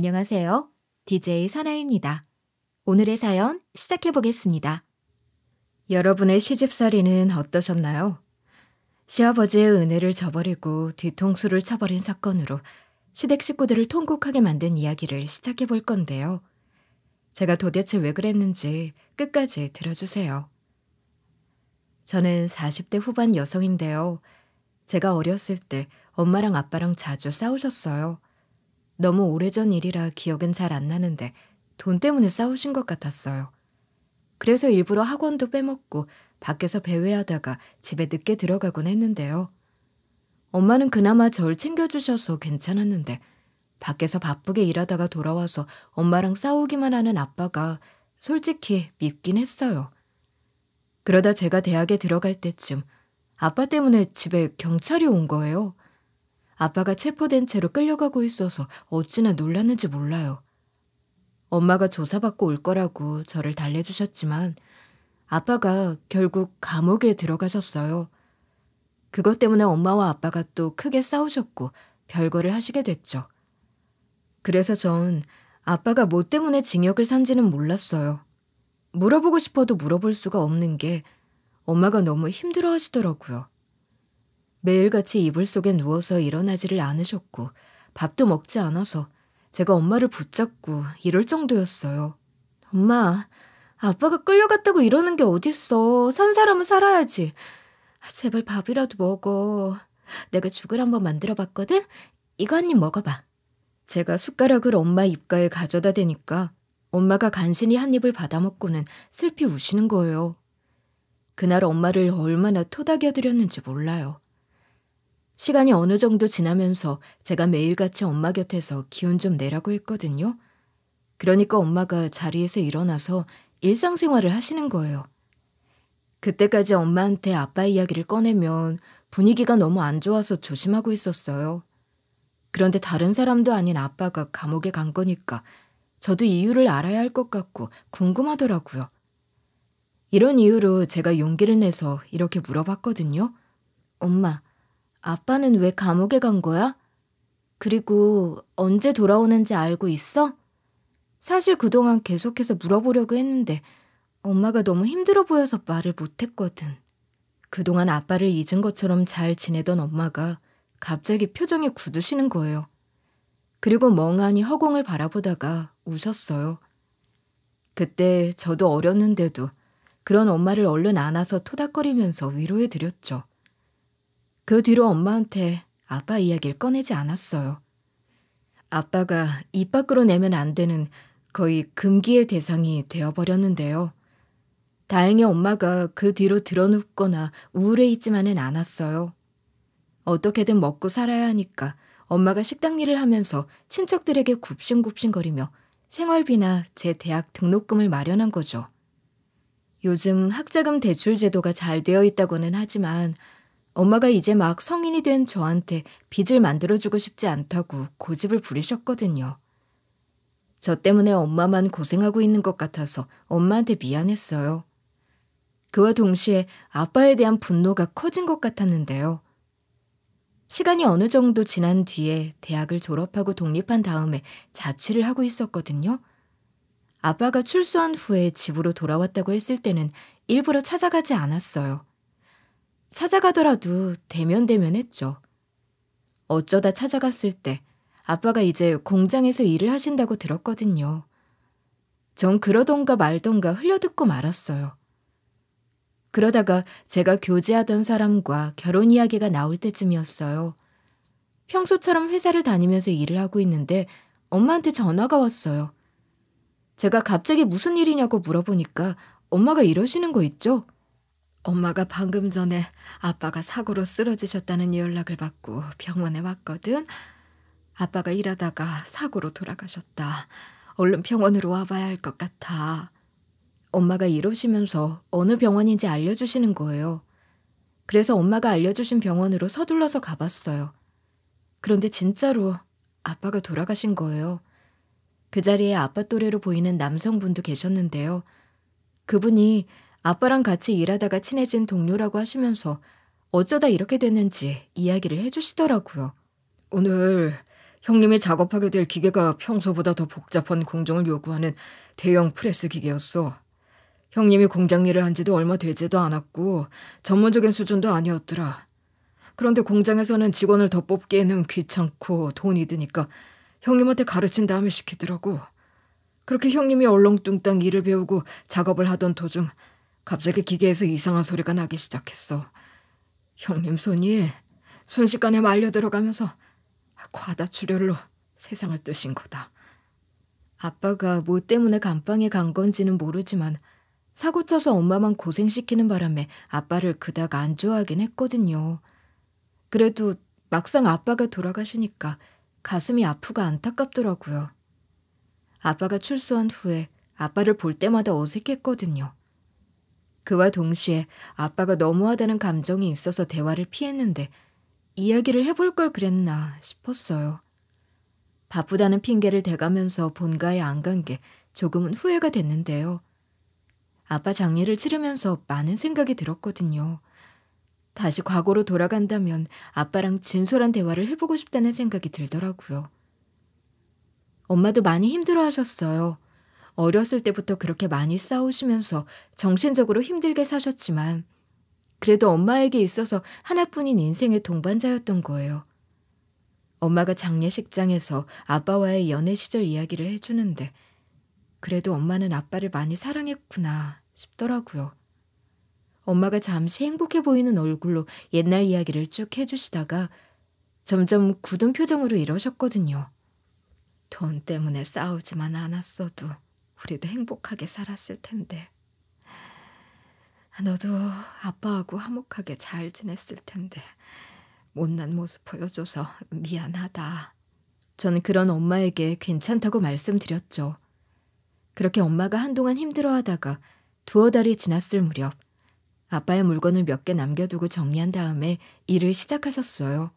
안녕하세요. DJ 사나입니다. 오늘의 사연 시작해 보겠습니다. 여러분의 시집살이는 어떠셨나요? 시아버지의 은혜를 저버리고 뒤통수를 쳐버린 사건으로 시댁 식구들을 통곡하게 만든 이야기를 시작해 볼 건데요. 제가 도대체 왜 그랬는지 끝까지 들어주세요. 저는 40대 후반 여성인데요. 제가 어렸을 때 엄마랑 아빠랑 자주 싸우셨어요. 너무 오래전 일이라 기억은 잘 안 나는데 돈 때문에 싸우신 것 같았어요. 그래서 일부러 학원도 빼먹고 밖에서 배회하다가 집에 늦게 들어가곤 했는데요. 엄마는 그나마 절 챙겨주셔서 괜찮았는데 밖에서 바쁘게 일하다가 돌아와서 엄마랑 싸우기만 하는 아빠가 솔직히 밉긴 했어요. 그러다 제가 대학에 들어갈 때쯤 아빠 때문에 집에 경찰이 온 거예요. 아빠가 체포된 채로 끌려가고 있어서 어찌나 놀랐는지 몰라요. 엄마가 조사받고 올 거라고 저를 달래주셨지만 아빠가 결국 감옥에 들어가셨어요. 그것 때문에 엄마와 아빠가 또 크게 싸우셨고 별거를 하시게 됐죠. 그래서 전 아빠가 뭐 때문에 징역을 산지는 몰랐어요. 물어보고 싶어도 물어볼 수가 없는 게 엄마가 너무 힘들어 하시더라고요. 매일같이 이불 속에 누워서 일어나지를 않으셨고 밥도 먹지 않아서 제가 엄마를 붙잡고 이럴 정도였어요. 엄마, 아빠가 끌려갔다고 이러는 게 어딨어. 산 사람은 살아야지. 제발 밥이라도 먹어. 내가 죽을 한번 만들어봤거든? 이거 한 입 먹어봐. 제가 숟가락을 엄마 입가에 가져다 대니까 엄마가 간신히 한 입을 받아먹고는 슬피 우시는 거예요. 그날 엄마를 얼마나 토닥여드렸는지 몰라요. 시간이 어느 정도 지나면서 제가 매일같이 엄마 곁에서 기운 좀 내라고 했거든요. 그러니까 엄마가 자리에서 일어나서 일상생활을 하시는 거예요. 그때까지 엄마한테 아빠 이야기를 꺼내면 분위기가 너무 안 좋아서 조심하고 있었어요. 그런데 다른 사람도 아닌 아빠가 감옥에 간 거니까 저도 이유를 알아야 할 것 같고 궁금하더라고요. 이런 이유로 제가 용기를 내서 이렇게 물어봤거든요. 엄마, 아빠는 왜 감옥에 간 거야? 그리고 언제 돌아오는지 알고 있어? 사실 그동안 계속해서 물어보려고 했는데 엄마가 너무 힘들어 보여서 말을 못했거든. 그동안 아빠를 잊은 것처럼 잘 지내던 엄마가 갑자기 표정이 굳으시는 거예요. 그리고 멍하니 허공을 바라보다가 우셨어요. 그때 저도 어렸는데도 그런 엄마를 얼른 안아서 토닥거리면서 위로해드렸죠. 그 뒤로 엄마한테 아빠 이야기를 꺼내지 않았어요. 아빠가 입 밖으로 내면 안 되는 거의 금기의 대상이 되어버렸는데요. 다행히 엄마가 그 뒤로 드러눕거나 우울해 있지만은 않았어요. 어떻게든 먹고 살아야 하니까 엄마가 식당 일을 하면서 친척들에게 굽신굽신거리며 생활비나 제 대학 등록금을 마련한 거죠. 요즘 학자금 대출 제도가 잘 되어 있다고는 하지만 엄마가 이제 막 성인이 된 저한테 빚을 만들어주고 싶지 않다고 고집을 부리셨거든요. 저 때문에 엄마만 고생하고 있는 것 같아서 엄마한테 미안했어요. 그와 동시에 아빠에 대한 분노가 커진 것 같았는데요. 시간이 어느 정도 지난 뒤에 대학을 졸업하고 독립한 다음에 자취를 하고 있었거든요. 아빠가 출소한 후에 집으로 돌아왔다고 했을 때는 일부러 찾아가지 않았어요. 찾아가더라도 대면대면했죠. 어쩌다 찾아갔을 때 아빠가 이제 공장에서 일을 하신다고 들었거든요. 전 그러던가 말던가 흘려듣고 말았어요. 그러다가 제가 교제하던 사람과 결혼 이야기가 나올 때쯤이었어요. 평소처럼 회사를 다니면서 일을 하고 있는데 엄마한테 전화가 왔어요. 제가 갑자기 무슨 일이냐고 물어보니까 엄마가 이러시는 거 있죠? 엄마가 방금 전에 아빠가 사고로 쓰러지셨다는 연락을 받고 병원에 왔거든. 아빠가 일하다가 사고로 돌아가셨다. 얼른 병원으로 와봐야 할 것 같아. 엄마가 이러시면서 어느 병원인지 알려주시는 거예요. 그래서 엄마가 알려주신 병원으로 서둘러서 가봤어요. 그런데 진짜로 아빠가 돌아가신 거예요. 그 자리에 아빠 또래로 보이는 남성분도 계셨는데요. 그분이 아빠랑 같이 일하다가 친해진 동료라고 하시면서 어쩌다 이렇게 됐는지 이야기를 해주시더라고요. 오늘 형님이 작업하게 될 기계가 평소보다 더 복잡한 공정을 요구하는 대형 프레스 기계였어. 형님이 공장 일을 한 지도 얼마 되지도 않았고 전문적인 수준도 아니었더라. 그런데 공장에서는 직원을 더 뽑기에는 귀찮고 돈이 드니까 형님한테 가르친 다음에 시키더라고. 그렇게 형님이 얼렁뚱땅 일을 배우고 작업을 하던 도중 갑자기 기계에서 이상한 소리가 나기 시작했어. 형님 손이 순식간에 말려 들어가면서 과다출혈로 세상을 뜨신 거다. 아빠가 뭐 때문에 감방에 간 건지는 모르지만 사고 쳐서 엄마만 고생시키는 바람에 아빠를 그닥 안 좋아하긴 했거든요. 그래도 막상 아빠가 돌아가시니까 가슴이 아프고 안타깝더라고요. 아빠가 출소한 후에 아빠를 볼 때마다 어색했거든요. 그와 동시에 아빠가 너무하다는 감정이 있어서 대화를 피했는데 이야기를 해볼 걸 그랬나 싶었어요. 바쁘다는 핑계를 대가면서 본가에 안 간 게 조금은 후회가 됐는데요. 아빠 장례를 치르면서 많은 생각이 들었거든요. 다시 과거로 돌아간다면 아빠랑 진솔한 대화를 해보고 싶다는 생각이 들더라고요. 엄마도 많이 힘들어하셨어요. 어렸을 때부터 그렇게 많이 싸우시면서 정신적으로 힘들게 사셨지만 그래도 엄마에게 있어서 하나뿐인 인생의 동반자였던 거예요. 엄마가 장례식장에서 아빠와의 연애 시절 이야기를 해주는데 그래도 엄마는 아빠를 많이 사랑했구나 싶더라고요. 엄마가 잠시 행복해 보이는 얼굴로 옛날 이야기를 쭉 해주시다가 점점 굳은 표정으로 이러셨거든요. 돈 때문에 싸우지만 않았어도 우리도 행복하게 살았을 텐데. 너도 아빠하고 화목하게 잘 지냈을 텐데 못난 모습 보여줘서 미안하다. 저는 그런 엄마에게 괜찮다고 말씀드렸죠. 그렇게 엄마가 한동안 힘들어하다가 두어 달이 지났을 무렵 아빠의 물건을 몇 개 남겨두고 정리한 다음에 일을 시작하셨어요.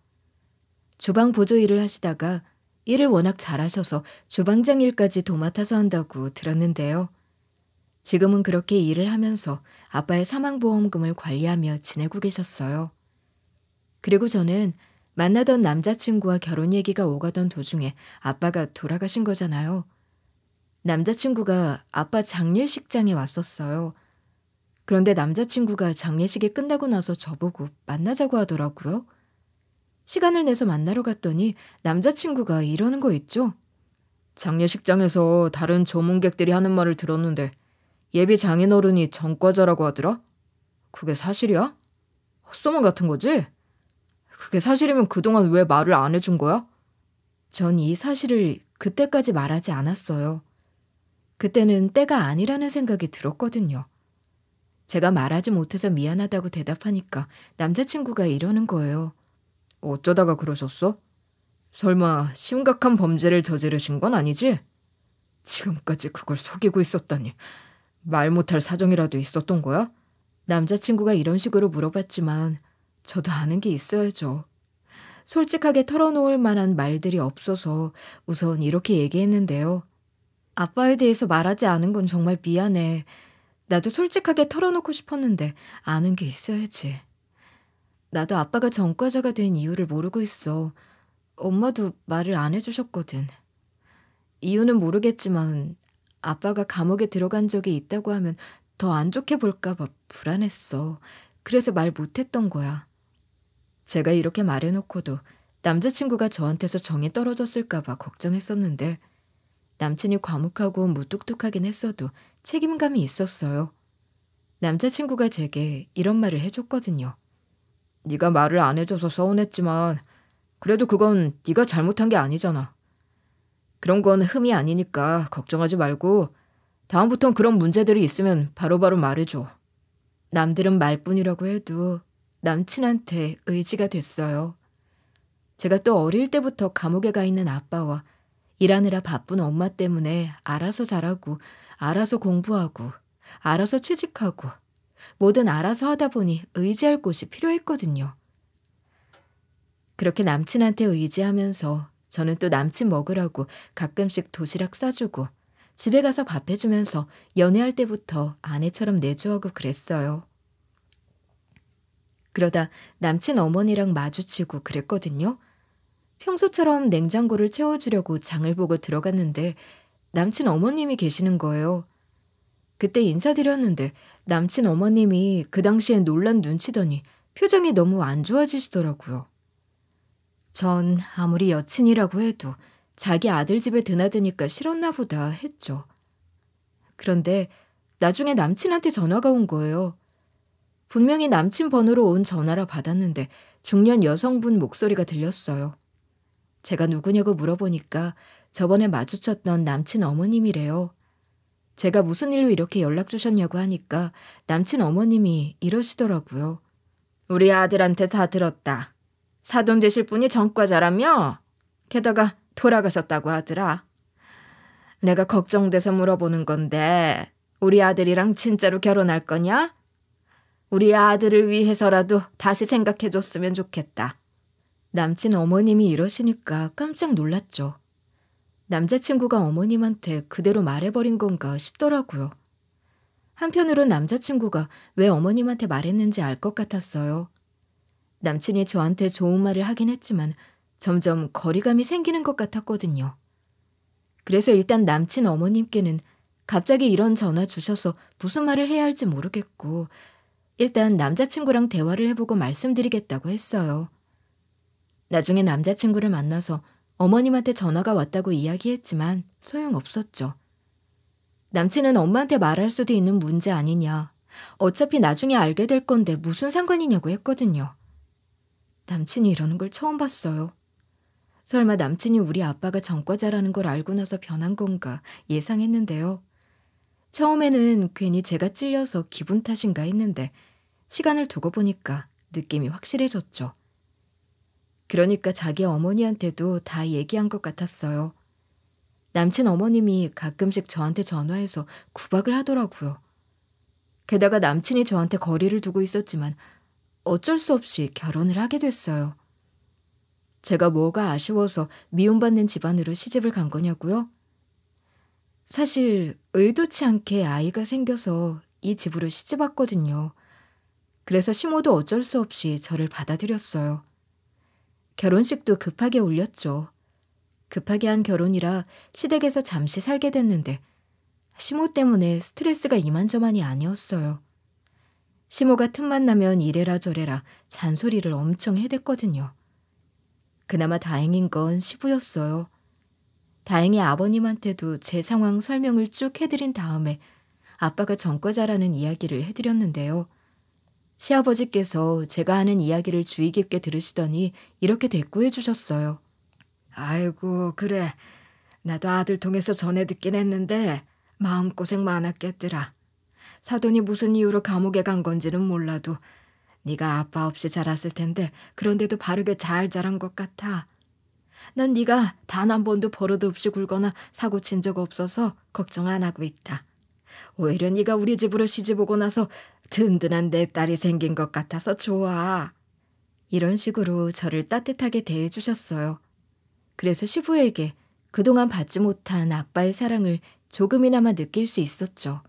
주방 보조 일을 하시다가 일을 워낙 잘하셔서 주방장 일까지 도맡아서 한다고 들었는데요. 지금은 그렇게 일을 하면서 아빠의 사망보험금을 관리하며 지내고 계셨어요. 그리고 저는 만나던 남자친구와 결혼 얘기가 오가던 도중에 아빠가 돌아가신 거잖아요. 남자친구가 아빠 장례식장에 왔었어요. 그런데 남자친구가 장례식이 끝나고 나서 저보고 만나자고 하더라고요. 시간을 내서 만나러 갔더니 남자친구가 이러는 거 있죠? 장례식장에서 다른 조문객들이 하는 말을 들었는데 예비 장인어른이 전과자라고 하더라? 그게 사실이야? 헛소문 같은 거지? 그게 사실이면 그동안 왜 말을 안 해준 거야? 전 이 사실을 그때까지 말하지 않았어요. 그때는 때가 아니라는 생각이 들었거든요. 제가 말하지 못해서 미안하다고 대답하니까 남자친구가 이러는 거예요. 어쩌다가 그러셨어? 설마 심각한 범죄를 저지르신 건 아니지? 지금까지 그걸 속이고 있었다니. 말 못할 사정이라도 있었던 거야? 남자친구가 이런 식으로 물어봤지만 저도 아는 게 있어야죠. 솔직하게 털어놓을 만한 말들이 없어서 우선 이렇게 얘기했는데요. 아빠에 대해서 말하지 않은 건 정말 미안해. 나도 솔직하게 털어놓고 싶었는데 아는 게 있어야지. 나도 아빠가 전과자가 된 이유를 모르고 있어. 엄마도 말을 안 해주셨거든. 이유는 모르겠지만 아빠가 감옥에 들어간 적이 있다고 하면 더 안 좋게 볼까 봐 불안했어. 그래서 말 못했던 거야. 제가 이렇게 말해놓고도 남자친구가 저한테서 정이 떨어졌을까 봐 걱정했었는데 남친이 과묵하고 무뚝뚝하긴 했어도 책임감이 있었어요. 남자친구가 제게 이런 말을 해줬거든요. 네가 말을 안 해줘서 서운했지만 그래도 그건 네가 잘못한 게 아니잖아. 그런 건 흠이 아니니까 걱정하지 말고 다음부턴 그런 문제들이 있으면 바로바로 말해줘. 남들은 말뿐이라고 해도 남친한테 의지가 됐어요. 제가 또 어릴 때부터 감옥에 가 있는 아빠와 일하느라 바쁜 엄마 때문에 알아서 잘하고 알아서 공부하고 알아서 취직하고 뭐든 알아서 하다 보니 의지할 곳이 필요했거든요. 그렇게 남친한테 의지하면서 저는 또 남친 먹으라고 가끔씩 도시락 싸주고 집에 가서 밥 해주면서 연애할 때부터 아내처럼 내조하고 그랬어요. 그러다 남친 어머니랑 마주치고 그랬거든요. 평소처럼 냉장고를 채워주려고 장을 보고 들어갔는데 남친 어머님이 계시는 거예요. 그때 인사드렸는데 남친 어머님이 그 당시엔 놀란 눈치더니 표정이 너무 안 좋아지시더라고요. 전 아무리 여친이라고 해도 자기 아들 집에 드나드니까 싫었나 보다 했죠. 그런데 나중에 남친한테 전화가 온 거예요. 분명히 남친 번호로 온 전화라 받았는데 중년 여성분 목소리가 들렸어요. 제가 누구냐고 물어보니까 저번에 마주쳤던 남친 어머님이래요. 제가 무슨 일로 이렇게 연락 주셨냐고 하니까 남친 어머님이 이러시더라고요. 우리 아들한테 다 들었다. 사돈 되실 분이 전과자라며? 게다가 돌아가셨다고 하더라. 내가 걱정돼서 물어보는 건데 우리 아들이랑 진짜로 결혼할 거냐? 우리 아들을 위해서라도 다시 생각해줬으면 좋겠다. 남친 어머님이 이러시니까 깜짝 놀랐죠. 남자친구가 어머님한테 그대로 말해버린 건가 싶더라고요. 한편으론 남자친구가 왜 어머님한테 말했는지 알 것 같았어요. 남친이 저한테 좋은 말을 하긴 했지만 점점 거리감이 생기는 것 같았거든요. 그래서 일단 남친 어머님께는 갑자기 이런 전화 주셔서 무슨 말을 해야 할지 모르겠고 일단 남자친구랑 대화를 해보고 말씀드리겠다고 했어요. 나중에 남자친구를 만나서 어머님한테 전화가 왔다고 이야기했지만 소용없었죠. 남친은 엄마한테 말할 수도 있는 문제 아니냐. 어차피 나중에 알게 될 건데 무슨 상관이냐고 했거든요. 남친이 이러는 걸 처음 봤어요. 설마 남친이 우리 아빠가 전과자라는 걸 알고 나서 변한 건가 예상했는데요. 처음에는 괜히 제가 찔려서 기분 탓인가 했는데 시간을 두고 보니까 느낌이 확실해졌죠. 그러니까 자기 어머니한테도 다 얘기한 것 같았어요. 남친 어머님이 가끔씩 저한테 전화해서 구박을 하더라고요. 게다가 남친이 저한테 거리를 두고 있었지만 어쩔 수 없이 결혼을 하게 됐어요. 제가 뭐가 아쉬워서 미움받는 집안으로 시집을 간 거냐고요? 사실 의도치 않게 아이가 생겨서 이 집으로 시집 왔거든요. 그래서 시모도 어쩔 수 없이 저를 받아들였어요. 결혼식도 급하게 올렸죠. 급하게 한 결혼이라 시댁에서 잠시 살게 됐는데 시모 때문에 스트레스가 이만저만이 아니었어요. 시모가 틈만 나면 이래라 저래라 잔소리를 엄청 해댔거든요. 그나마 다행인 건 시부였어요. 다행히 아버님한테도 제 상황 설명을 쭉 해드린 다음에 아빠가 전과자라는 이야기를 해드렸는데요. 시아버지께서 제가 하는 이야기를 주의 깊게 들으시더니 이렇게 대꾸해 주셨어요. 아이고 그래. 나도 아들 통해서 전해 듣긴 했는데 마음고생 많았겠더라. 사돈이 무슨 이유로 감옥에 간 건지는 몰라도 네가 아빠 없이 자랐을 텐데 그런데도 바르게 잘 자란 것 같아. 난 네가 단 한 번도 버릇 없이 굴거나 사고 친 적 없어서 걱정 안 하고 있다. 오히려 네가 우리 집으로 시집 오고 나서 든든한 내 딸이 생긴 것 같아서 좋아. 이런 식으로 저를 따뜻하게 대해주셨어요. 그래서 시부에게 그동안 받지 못한 아빠의 사랑을 조금이나마 느낄 수 있었죠.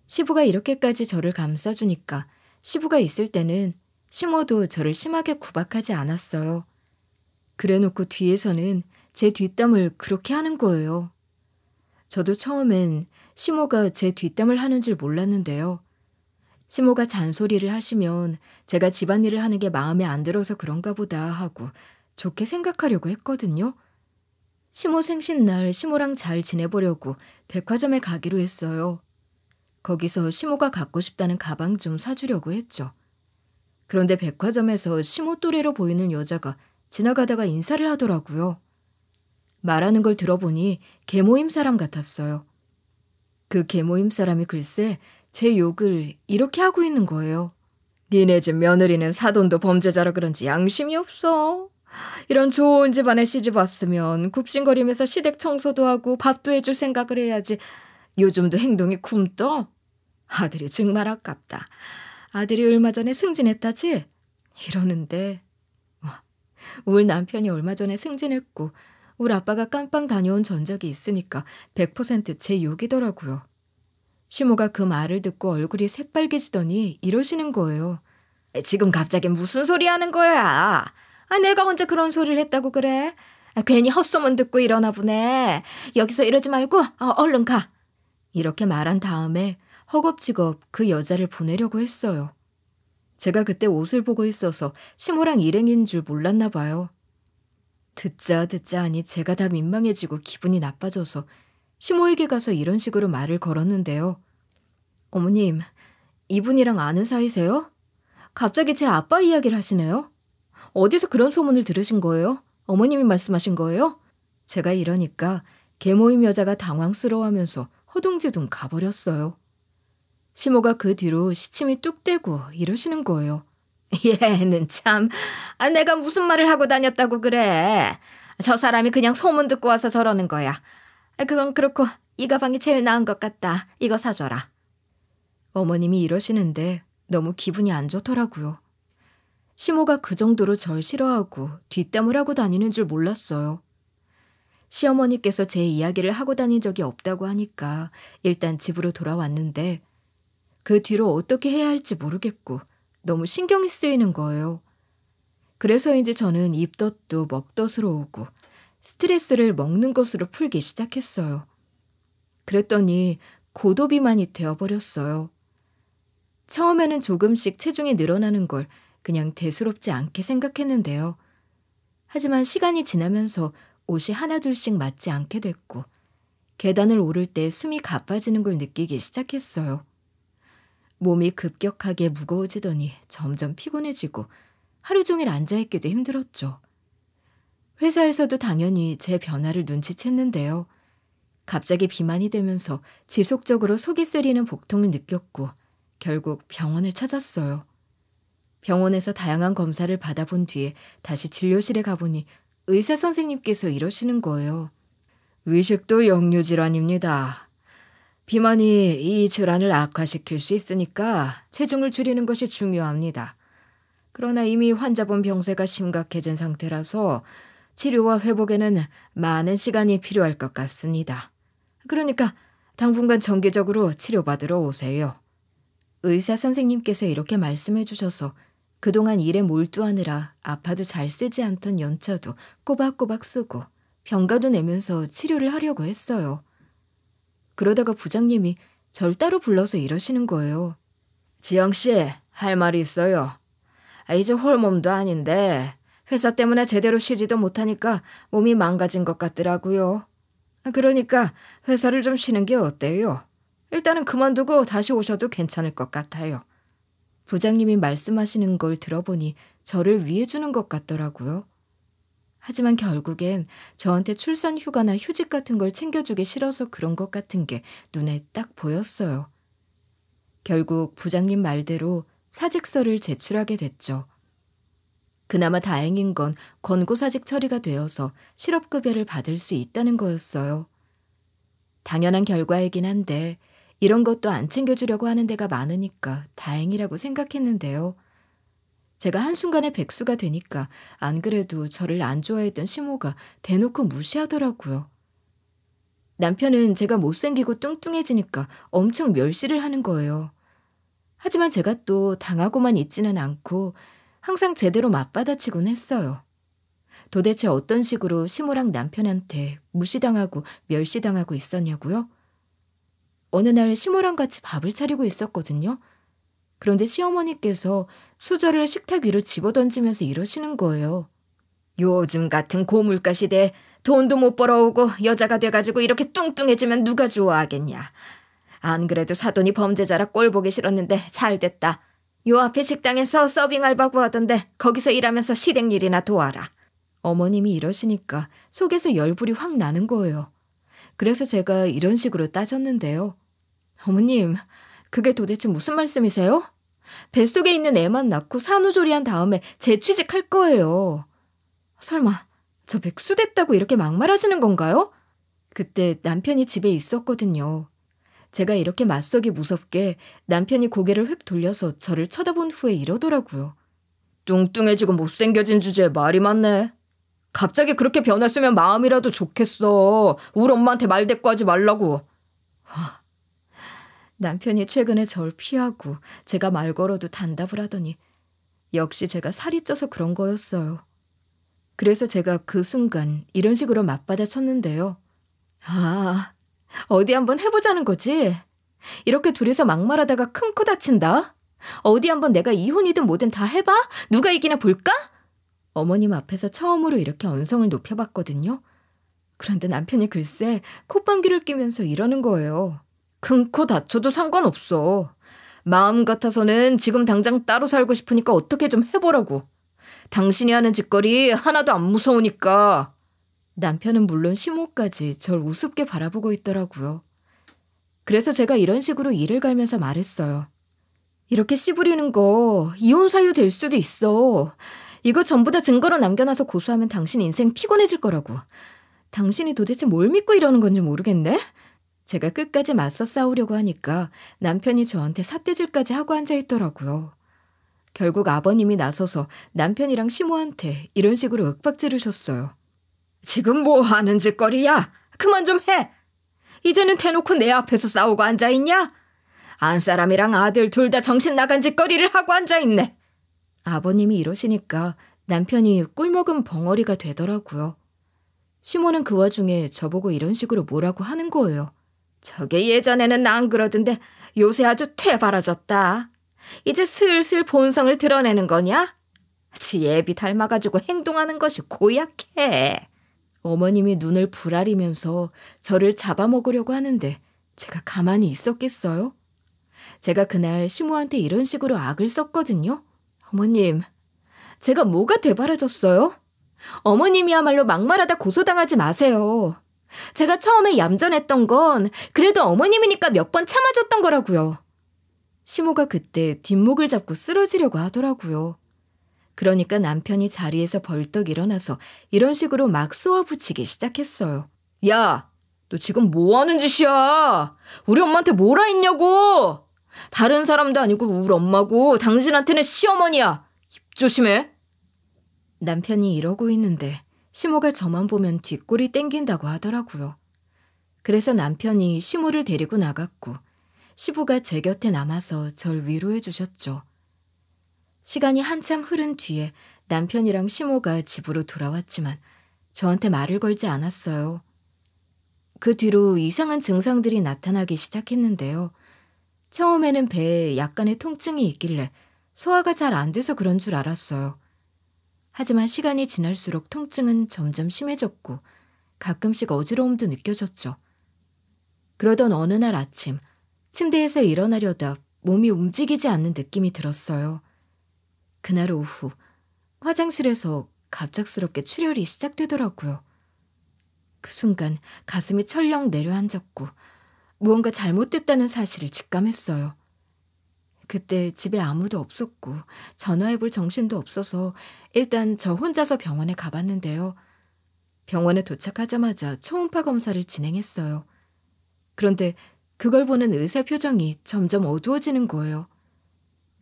시부가 이렇게까지 저를 감싸주니까 시부가 있을 때는 시모도 저를 심하게 구박하지 않았어요. 그래놓고 뒤에서는 제 뒷담을 그렇게 하는 거예요. 저도 처음엔 시모가 제 뒷담을 하는 줄 몰랐는데요. 시모가 잔소리를 하시면 제가 집안일을 하는 게 마음에 안 들어서 그런가 보다 하고 좋게 생각하려고 했거든요. 시모 생신날 시모랑 잘 지내보려고 백화점에 가기로 했어요. 거기서 시모가 갖고 싶다는 가방 좀 사주려고 했죠. 그런데 백화점에서 시모 또래로 보이는 여자가 지나가다가 인사를 하더라고요. 말하는 걸 들어보니 계모임 사람 같았어요. 그 계모임 사람이 글쎄 제 욕을 이렇게 하고 있는 거예요. 니네 집 며느리는 사돈도 범죄자라 그런지 양심이 없어. 이런 좋은 집안에 시집 왔으면 굽신거리면서 시댁 청소도 하고 밥도 해줄 생각을 해야지. 요즘도 행동이 굼떠? 아들이 정말 아깝다. 아들이 얼마 전에 승진했다지? 이러는데 우리 남편이 얼마 전에 승진했고 우리 아빠가 깜빵 다녀온 전적이 있으니까 100% 제 욕이더라고요. 시모가 그 말을 듣고 얼굴이 새빨개지더니 이러시는 거예요. 지금 갑자기 무슨 소리 하는 거야? 내가 언제 그런 소리를 했다고 그래? 괜히 헛소문 듣고 이러나 보네. 여기서 이러지 말고 얼른 가. 이렇게 말한 다음에 허겁지겁 그 여자를 보내려고 했어요. 제가 그때 옷을 보고 있어서 시모랑 일행인 줄 몰랐나 봐요. 듣자 하니 제가 다 민망해지고 기분이 나빠져서 시모에게 가서 이런 식으로 말을 걸었는데요. 어머님, 이분이랑 아는 사이세요? 갑자기 제 아빠 이야기를 하시네요. 어디서 그런 소문을 들으신 거예요? 어머님이 말씀하신 거예요? 제가 이러니까 계모임 여자가 당황스러워하면서 허둥지둥 가버렸어요. 시모가 그 뒤로 시침이 뚝 떼고 이러시는 거예요. 얘는 참, 내가 무슨 말을 하고 다녔다고 그래. 저 사람이 그냥 소문 듣고 와서 저러는 거야. 그건 그렇고 이 가방이 제일 나은 것 같다. 이거 사줘라. 어머님이 이러시는데 너무 기분이 안 좋더라고요. 시모가 그 정도로 절 싫어하고 뒷담을 하고 다니는 줄 몰랐어요. 시어머니께서 제 이야기를 하고 다닌 적이 없다고 하니까 일단 집으로 돌아왔는데 그 뒤로 어떻게 해야 할지 모르겠고 너무 신경이 쓰이는 거예요. 그래서인지 저는 입덧도 먹덧으로 오고 스트레스를 먹는 것으로 풀기 시작했어요. 그랬더니 고도비만이 되어버렸어요. 처음에는 조금씩 체중이 늘어나는 걸 그냥 대수롭지 않게 생각했는데요. 하지만 시간이 지나면서 옷이 하나둘씩 맞지 않게 됐고 계단을 오를 때 숨이 가빠지는 걸 느끼기 시작했어요. 몸이 급격하게 무거워지더니 점점 피곤해지고 하루 종일 앉아있기도 힘들었죠. 회사에서도 당연히 제 변화를 눈치챘는데요. 갑자기 비만이 되면서 지속적으로 속이 쓰리는 복통을 느꼈고 결국 병원을 찾았어요. 병원에서 다양한 검사를 받아본 뒤에 다시 진료실에 가보니 의사 선생님께서 이러시는 거예요. 위식도 역류질환입니다. 비만이 이 질환을 악화시킬 수 있으니까 체중을 줄이는 것이 중요합니다. 그러나 이미 환자분 병세가 심각해진 상태라서 치료와 회복에는 많은 시간이 필요할 것 같습니다. 그러니까 당분간 정기적으로 치료받으러 오세요. 의사 선생님께서 이렇게 말씀해 주셔서 그동안 일에 몰두하느라 아파도 잘 쓰지 않던 연차도 꼬박꼬박 쓰고 병가도 내면서 치료를 하려고 했어요. 그러다가 부장님이 절 따로 불러서 이러시는 거예요. 지영씨, 할 말이 있어요. 이제 홀몸도 아닌데 회사 때문에 제대로 쉬지도 못하니까 몸이 망가진 것 같더라고요. 그러니까 회사를 좀 쉬는 게 어때요? 일단은 그만두고 다시 오셔도 괜찮을 것 같아요. 부장님이 말씀하시는 걸 들어보니 저를 위해주는 것 같더라고요. 하지만 결국엔 저한테 출산 휴가나 휴직 같은 걸 챙겨주기 싫어서 그런 것 같은 게 눈에 딱 보였어요. 결국 부장님 말대로 사직서를 제출하게 됐죠. 그나마 다행인 건 권고사직 처리가 되어서 실업급여를 받을 수 있다는 거였어요. 당연한 결과이긴 한데 이런 것도 안 챙겨주려고 하는 데가 많으니까 다행이라고 생각했는데요. 제가 한순간에 백수가 되니까 안 그래도 저를 안 좋아했던 시모가 대놓고 무시하더라고요. 남편은 제가 못생기고 뚱뚱해지니까 엄청 멸시를 하는 거예요. 하지만 제가 또 당하고만 있지는 않고 항상 제대로 맞받아치곤 했어요. 도대체 어떤 식으로 시모랑 남편한테 무시당하고 멸시당하고 있었냐고요? 어느 날 시모랑 같이 밥을 차리고 있었거든요. 그런데 시어머니께서 수저를 식탁 위로 집어던지면서 이러시는 거예요. 요즘 같은 고물가 시대에 돈도 못 벌어오고 여자가 돼가지고 이렇게 뚱뚱해지면 누가 좋아하겠냐. 안 그래도 사돈이 범죄자라 꼴 보기 싫었는데 잘 됐다. 요 앞에 식당에서 서빙 알바 구하던데 거기서 일하면서 시댁 일이나 도와라. 어머님이 이러시니까 속에서 열불이 확 나는 거예요. 그래서 제가 이런 식으로 따졌는데요. 어머님, 그게 도대체 무슨 말씀이세요? 뱃속에 있는 애만 낳고 산후조리한 다음에 재취직할 거예요. 설마 저 백수 됐다고 이렇게 막말하시는 건가요? 그때 남편이 집에 있었거든요. 제가 이렇게 맞서기 무섭게 남편이 고개를 휙 돌려서 저를 쳐다본 후에 이러더라고요. 뚱뚱해지고 못생겨진 주제에 말이 많네. 갑자기 그렇게 변했으면 마음이라도 좋겠어. 우리 엄마한테 말대꾸하지 말라고. 남편이 최근에 절 피하고 제가 말 걸어도 단답을 하더니 역시 제가 살이 쪄서 그런 거였어요. 그래서 제가 그 순간 이런 식으로 맞받아 쳤는데요. 아, 어디 한번 해보자는 거지? 이렇게 둘이서 막말하다가 큰 코 다친다? 어디 한번 내가 이혼이든 뭐든 다 해봐? 누가 이기나 볼까? 어머님 앞에서 처음으로 이렇게 언성을 높여봤거든요. 그런데 남편이 글쎄 콧방귀를 뀌면서 이러는 거예요. 큰 코 다쳐도 상관없어. 마음 같아서는 지금 당장 따로 살고 싶으니까 어떻게 좀 해보라고. 당신이 하는 짓거리 하나도 안 무서우니까. 남편은 물론 시모까지 절 우습게 바라보고 있더라고요. 그래서 제가 이런 식으로 이를 갈면서 말했어요. 이렇게 씨부리는 거 이혼 사유 될 수도 있어. 이거 전부 다 증거로 남겨놔서 고소하면 당신 인생 피곤해질 거라고. 당신이 도대체 뭘 믿고 이러는 건지 모르겠네? 제가 끝까지 맞서 싸우려고 하니까 남편이 저한테 삿대질까지 하고 앉아있더라고요. 결국 아버님이 나서서 남편이랑 시모한테 이런 식으로 윽박지르셨어요. 지금 뭐 하는 짓거리야? 그만 좀 해! 이제는 대놓고 내 앞에서 싸우고 앉아있냐? 안사람이랑 아들 둘 다 정신 나간 짓거리를 하고 앉아있네. 아버님이 이러시니까 남편이 꿀먹은 벙어리가 되더라고요. 시모는 그 와중에 저보고 이런 식으로 뭐라고 하는 거예요. 저게 예전에는 안 그러던데 요새 아주 퇴바라졌다. 이제 슬슬 본성을 드러내는 거냐? 지 애비 닮아가지고 행동하는 것이 고약해. 어머님이 눈을 부라리면서 저를 잡아먹으려고 하는데 제가 가만히 있었겠어요? 제가 그날 시모한테 이런 식으로 악을 썼거든요. 어머님, 제가 뭐가 되바라졌어요? 어머님이야말로 막말하다 고소당하지 마세요. 제가 처음에 얌전했던 건 그래도 어머님이니까 몇 번 참아줬던 거라고요. 시모가 그때 뒷목을 잡고 쓰러지려고 하더라고요. 그러니까 남편이 자리에서 벌떡 일어나서 이런 식으로 막 쏘아붙이기 시작했어요. 야, 너 지금 뭐 하는 짓이야? 우리 엄마한테 뭐라 했냐고? 다른 사람도 아니고 우리 엄마고 당신한테는 시어머니야. 입 조심해. 남편이 이러고 있는데 시모가 저만 보면 뒷골이 땡긴다고 하더라고요. 그래서 남편이 시모를 데리고 나갔고 시부가 제 곁에 남아서 절 위로해 주셨죠. 시간이 한참 흐른 뒤에 남편이랑 시모가 집으로 돌아왔지만 저한테 말을 걸지 않았어요. 그 뒤로 이상한 증상들이 나타나기 시작했는데요. 처음에는 배에 약간의 통증이 있길래 소화가 잘 안 돼서 그런 줄 알았어요. 하지만 시간이 지날수록 통증은 점점 심해졌고 가끔씩 어지러움도 느껴졌죠. 그러던 어느 날 아침 침대에서 일어나려다 몸이 움직이지 않는 느낌이 들었어요. 그날 오후 화장실에서 갑작스럽게 출혈이 시작되더라고요. 그 순간 가슴이 철렁 내려앉았고 무언가 잘못됐다는 사실을 직감했어요. 그때 집에 아무도 없었고 전화해볼 정신도 없어서 일단 저 혼자서 병원에 가봤는데요. 병원에 도착하자마자 초음파 검사를 진행했어요. 그런데 그걸 보는 의사 표정이 점점 어두워지는 거예요.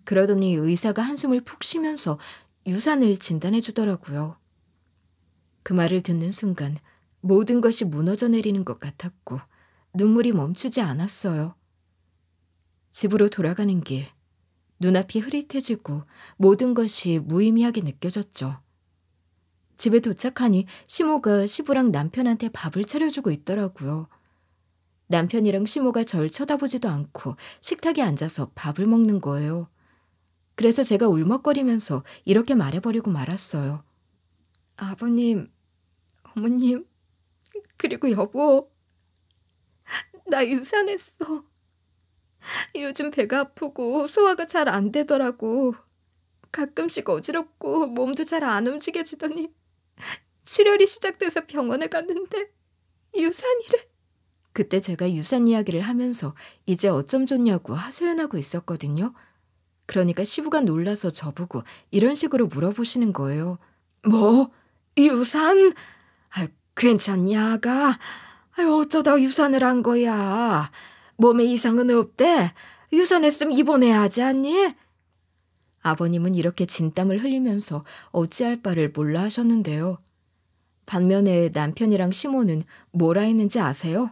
그러더니 의사가 한숨을 푹 쉬면서 유산을 진단해 주더라고요. 그 말을 듣는 순간 모든 것이 무너져 내리는 것 같았고 눈물이 멈추지 않았어요. 집으로 돌아가는 길, 눈앞이 흐릿해지고 모든 것이 무의미하게 느껴졌죠. 집에 도착하니 시모가 시부랑 남편한테 밥을 차려주고 있더라고요. 남편이랑 시모가 절 쳐다보지도 않고 식탁에 앉아서 밥을 먹는 거예요. 그래서 제가 울먹거리면서 이렇게 말해버리고 말았어요. 아버님, 어머님, 그리고 여보, 나 유산했어. 요즘 배가 아프고 소화가 잘 안 되더라고. 가끔씩 어지럽고 몸도 잘 안 움직여지더니 출혈이 시작돼서 병원에 갔는데 유산이래. 그때 제가 유산 이야기를 하면서 이제 어쩜 좋냐고 하소연하고 있었거든요. 그러니까 시부가 놀라서 저보고 이런 식으로 물어보시는 거예요. 뭐? 유산? 괜찮니 아가? 어쩌다 유산을 한 거야? 몸에 이상은 없대? 유산했으면 입원해야 하지 않니? 아버님은 이렇게 진땀을 흘리면서 어찌할 바를 몰라 하셨는데요. 반면에 남편이랑 시모는 뭐라 했는지 아세요?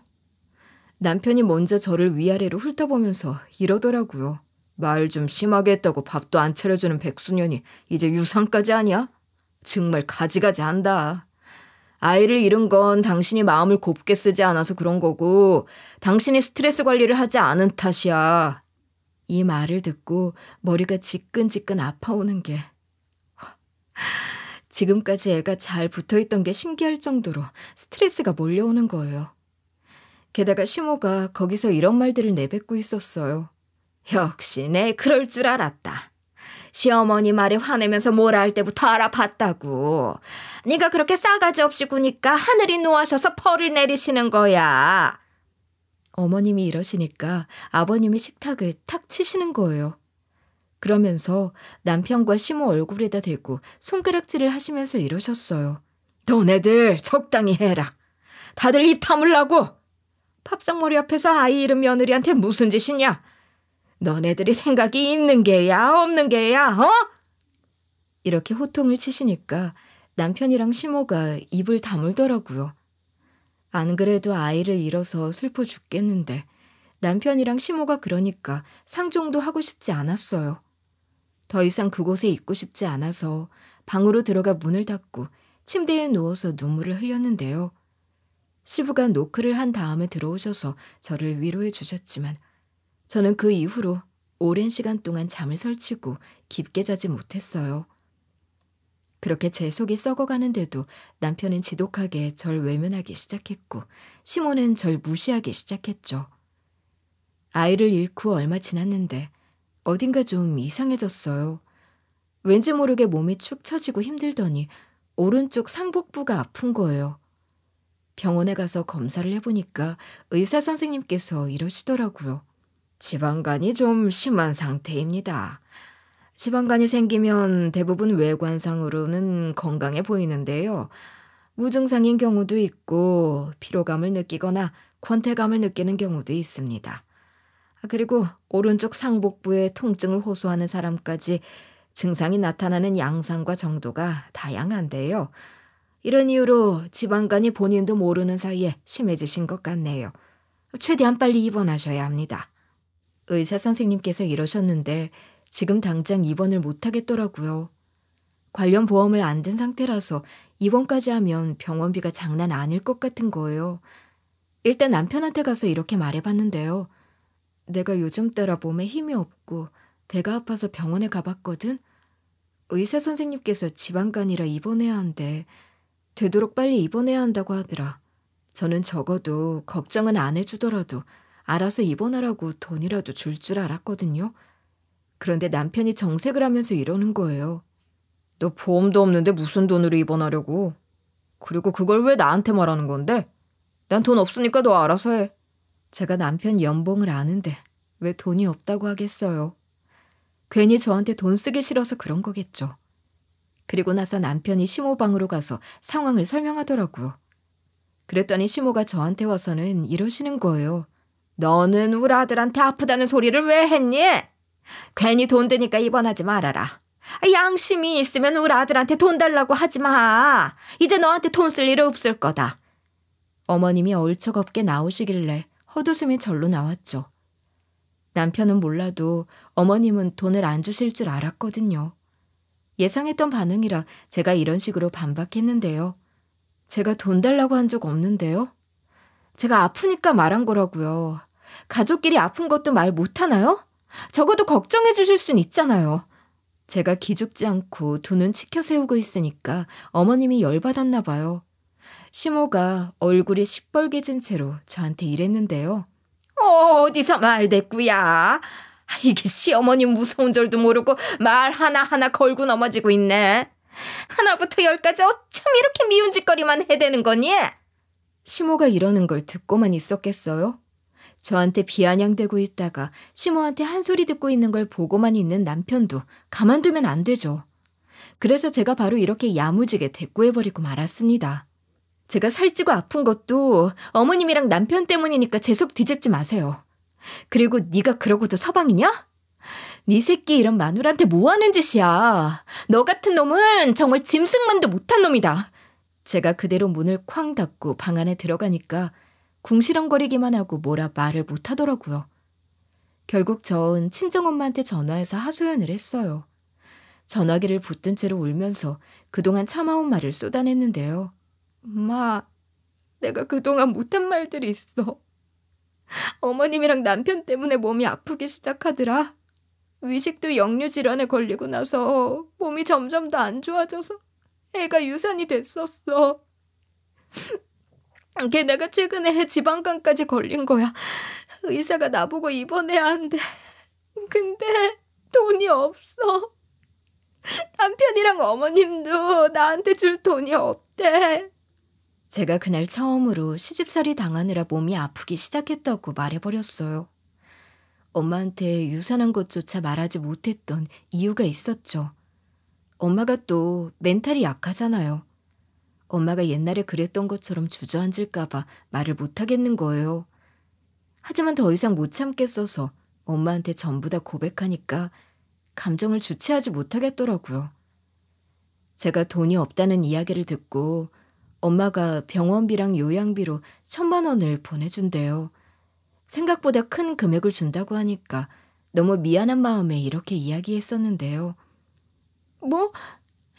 남편이 먼저 저를 위아래로 훑어보면서 이러더라고요. 말 좀 심하게 했다고 밥도 안 차려주는 백수년이 이제 유산까지 하냐? 정말 가지가지 한다. 아이를 잃은 건 당신이 마음을 곱게 쓰지 않아서 그런 거고 당신이 스트레스 관리를 하지 않은 탓이야. 이 말을 듣고 머리가 지끈지끈 아파오는 게 지금까지 애가 잘 붙어있던 게 신기할 정도로 스트레스가 몰려오는 거예요. 게다가 시모가 거기서 이런 말들을 내뱉고 있었어요. 역시 내 그럴 줄 알았다. 시어머니 말에 화내면서 뭐라 할 때부터 알아봤다고. 네가 그렇게 싸가지 없이 구니까 하늘이 노하셔서 벌을 내리시는 거야. 어머님이 이러시니까 아버님이 식탁을 탁 치시는 거예요. 그러면서 남편과 시모 얼굴에다 대고 손가락질을 하시면서 이러셨어요. 너네들 적당히 해라. 다들 입 다물라고. 팝상머리 앞에서 아이 잃은 며느리한테 무슨 짓이냐. 너네들이 생각이 있는 게야 없는 게야 어? 이렇게 호통을 치시니까 남편이랑 시모가 입을 다물더라고요. 안 그래도 아이를 잃어서 슬퍼 죽겠는데 남편이랑 시모가 그러니까 상종도 하고 싶지 않았어요. 더 이상 그곳에 있고 싶지 않아서 방으로 들어가 문을 닫고 침대에 누워서 눈물을 흘렸는데요. 시부가 노크를 한 다음에 들어오셔서 저를 위로해 주셨지만 저는 그 이후로 오랜 시간 동안 잠을 설치고 깊게 자지 못했어요. 그렇게 제 속이 썩어가는데도 남편은 지독하게 절 외면하기 시작했고 시모는 절 무시하기 시작했죠. 아이를 잃고 얼마 지났는데 어딘가 좀 이상해졌어요. 왠지 모르게 몸이 축 처지고 힘들더니 오른쪽 상복부가 아픈 거예요. 병원에 가서 검사를 해보니까 의사 선생님께서 이러시더라고요. 지방간이 좀 심한 상태입니다. 지방간이 생기면 대부분 외관상으로는 건강해 보이는데요. 무증상인 경우도 있고 피로감을 느끼거나 권태감을 느끼는 경우도 있습니다. 그리고 오른쪽 상복부에 통증을 호소하는 사람까지 증상이 나타나는 양상과 정도가 다양한데요. 이런 이유로 지방간이 본인도 모르는 사이에 심해지신 것 같네요. 최대한 빨리 입원하셔야 합니다. 의사 선생님께서 이러셨는데 지금 당장 입원을 못하겠더라고요. 관련 보험을 안 든 상태라서 입원까지 하면 병원비가 장난 아닐 것 같은 거예요. 일단 남편한테 가서 이렇게 말해봤는데요. 내가 요즘 따라 몸에 힘이 없고 배가 아파서 병원에 가봤거든. 의사 선생님께서 지방간이라 입원해야 한대. 되도록 빨리 입원해야 한다고 하더라. 저는 적어도 걱정은 안 해주더라도 알아서 입원하라고 돈이라도 줄 줄 알았거든요. 그런데 남편이 정색을 하면서 이러는 거예요. 너 보험도 없는데 무슨 돈으로 입원하려고. 그리고 그걸 왜 나한테 말하는 건데? 난 돈 없으니까 너 알아서 해. 제가 남편 연봉을 아는데 왜 돈이 없다고 하겠어요. 괜히 저한테 돈 쓰기 싫어서 그런 거겠죠. 그리고 나서 남편이 시모 방으로 가서 상황을 설명하더라고요. 그랬더니 시모가 저한테 와서는 이러시는 거예요. 너는 우리 아들한테 아프다는 소리를 왜 했니? 괜히 돈 드니까 입원하지 말아라. 양심이 있으면 우리 아들한테 돈 달라고 하지 마. 이제 너한테 돈 쓸 일 없을 거다. 어머님이 얼척없게 나오시길래 헛웃음이 절로 나왔죠. 남편은 몰라도 어머님은 돈을 안 주실 줄 알았거든요. 예상했던 반응이라 제가 이런 식으로 반박했는데요. 제가 돈 달라고 한 적 없는데요. 제가 아프니까 말한 거라고요. 가족끼리 아픈 것도 말 못하나요? 적어도 걱정해 주실 순 있잖아요. 제가 기죽지 않고 두 눈 치켜 세우고 있으니까 어머님이 열받았나 봐요. 시모가 얼굴이 시뻘개진 채로 저한테 이랬는데요. 어디서 말대꾸야. 이게 시어머님 무서운 줄도 모르고 말 하나하나 걸고 넘어지고 있네. 하나부터 열까지 어쩜 이렇게 미운 짓거리만 해대는 거니? 시모가 이러는 걸 듣고만 있었겠어요? 저한테 비아냥대고 있다가 시모한테 한 소리 듣고 있는 걸 보고만 있는 남편도 가만두면 안 되죠. 그래서 제가 바로 이렇게 야무지게 대꾸해버리고 말았습니다. 제가 살찌고 아픈 것도 어머님이랑 남편 때문이니까 제 속 뒤집지 마세요. 그리고 네가 그러고도 서방이냐? 네 새끼 이런 마누라한테 뭐하는 짓이야. 너 같은 놈은 정말 짐승만도 못한 놈이다. 제가 그대로 문을 쾅 닫고 방 안에 들어가니까 궁시렁거리기만 하고 뭐라 말을 못하더라고요. 결국 전 친정엄마한테 전화해서 하소연을 했어요. 전화기를 붙든 채로 울면서 그동안 참아온 말을 쏟아냈는데요. 엄마, 내가 그동안 못한 말들이 있어. 어머님이랑 남편 때문에 몸이 아프기 시작하더라. 위식도 역류 질환에 걸리고 나서 몸이 점점 더 안 좋아져서 애가 유산이 됐었어. 게다가 최근에 지방간까지 걸린 거야. 의사가 나보고 입원해야 한대. 근데 돈이 없어. 남편이랑 어머님도 나한테 줄 돈이 없대. 제가 그날 처음으로 시집살이 당하느라 몸이 아프기 시작했다고 말해버렸어요. 엄마한테 유산한 것조차 말하지 못했던 이유가 있었죠. 엄마가 또 멘탈이 약하잖아요. 엄마가 옛날에 그랬던 것처럼 주저앉을까봐 말을 못하겠는 거예요. 하지만 더 이상 못 참겠어서 엄마한테 전부 다 고백하니까 감정을 주체하지 못하겠더라고요. 제가 돈이 없다는 이야기를 듣고 엄마가 병원비랑 요양비로 1,000만 원을 보내준대요. 생각보다 큰 금액을 준다고 하니까 너무 미안한 마음에 이렇게 이야기했었는데요. 뭐?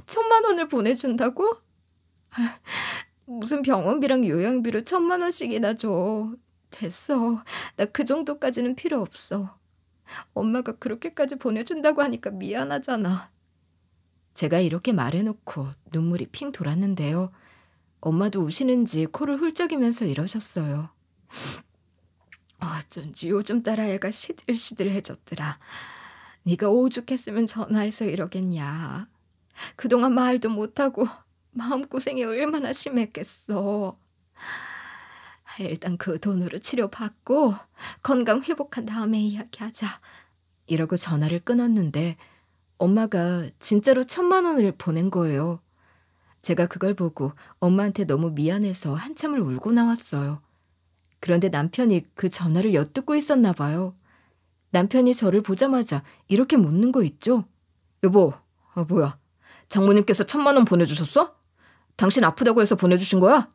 1,000만 원을 보내준다고? 무슨 병원비랑 요양비로 1,000만 원씩이나 줘. 됐어. 나 그 정도까지는 필요 없어. 엄마가 그렇게까지 보내준다고 하니까 미안하잖아. 제가 이렇게 말해놓고 눈물이 핑 돌았는데요. 엄마도 우시는지 코를 훌쩍이면서 이러셨어요. 어쩐지 요즘 따라 애가 시들시들해졌더라. 네가 오죽했으면 전화해서 이러겠냐. 그동안 말도 못하고 마음고생이 얼마나 심했겠어. 일단 그 돈으로 치료받고 건강 회복한 다음에 이야기하자. 이러고 전화를 끊었는데 엄마가 진짜로 1,000만 원을 보낸 거예요. 제가 그걸 보고 엄마한테 너무 미안해서 한참을 울고 나왔어요. 그런데 남편이 그 전화를 엿듣고 있었나 봐요. 남편이 저를 보자마자 이렇게 묻는 거 있죠? 여보, 뭐야? 장모님께서 1,000만 원 보내주셨어? 당신 아프다고 해서 보내주신 거야?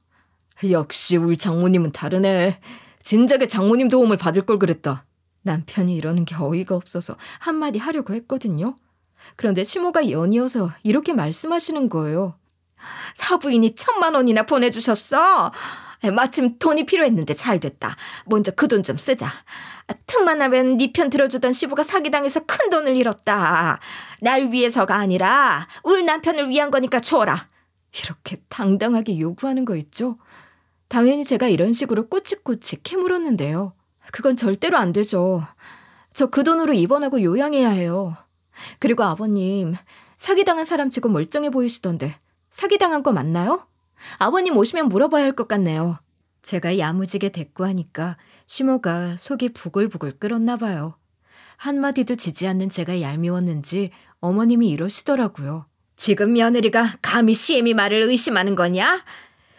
역시 우리 장모님은 다르네. 진작에 장모님 도움을 받을 걸 그랬다. 남편이 이러는 게 어이가 없어서 한마디 하려고 했거든요. 그런데 시모가 연이어서 이렇게 말씀하시는 거예요. 사부인이 1,000만 원이나 보내주셨어? 마침 돈이 필요했는데 잘 됐다. 먼저 그 돈 좀 쓰자. 틈만 나면 네 편 들어주던 시부가 사기당해서 큰 돈을 잃었다. 날 위해서가 아니라 우리 남편을 위한 거니까 줘라. 이렇게 당당하게 요구하는 거 있죠? 당연히 제가 이런 식으로 꼬치꼬치 캐물었는데요. 그건 절대로 안 되죠. 저 그 돈으로 입원하고 요양해야 해요. 그리고 아버님, 사기당한 사람치고 멀쩡해 보이시던데 사기당한 거 맞나요? 아버님 오시면 물어봐야 할 것 같네요. 제가 야무지게 대꾸하니까 시모가 속이 부글부글 끓었나 봐요. 한마디도 지지 않는 제가 얄미웠는지 어머님이 이러시더라고요. 지금 며느리가 감히 시애미 말을 의심하는 거냐?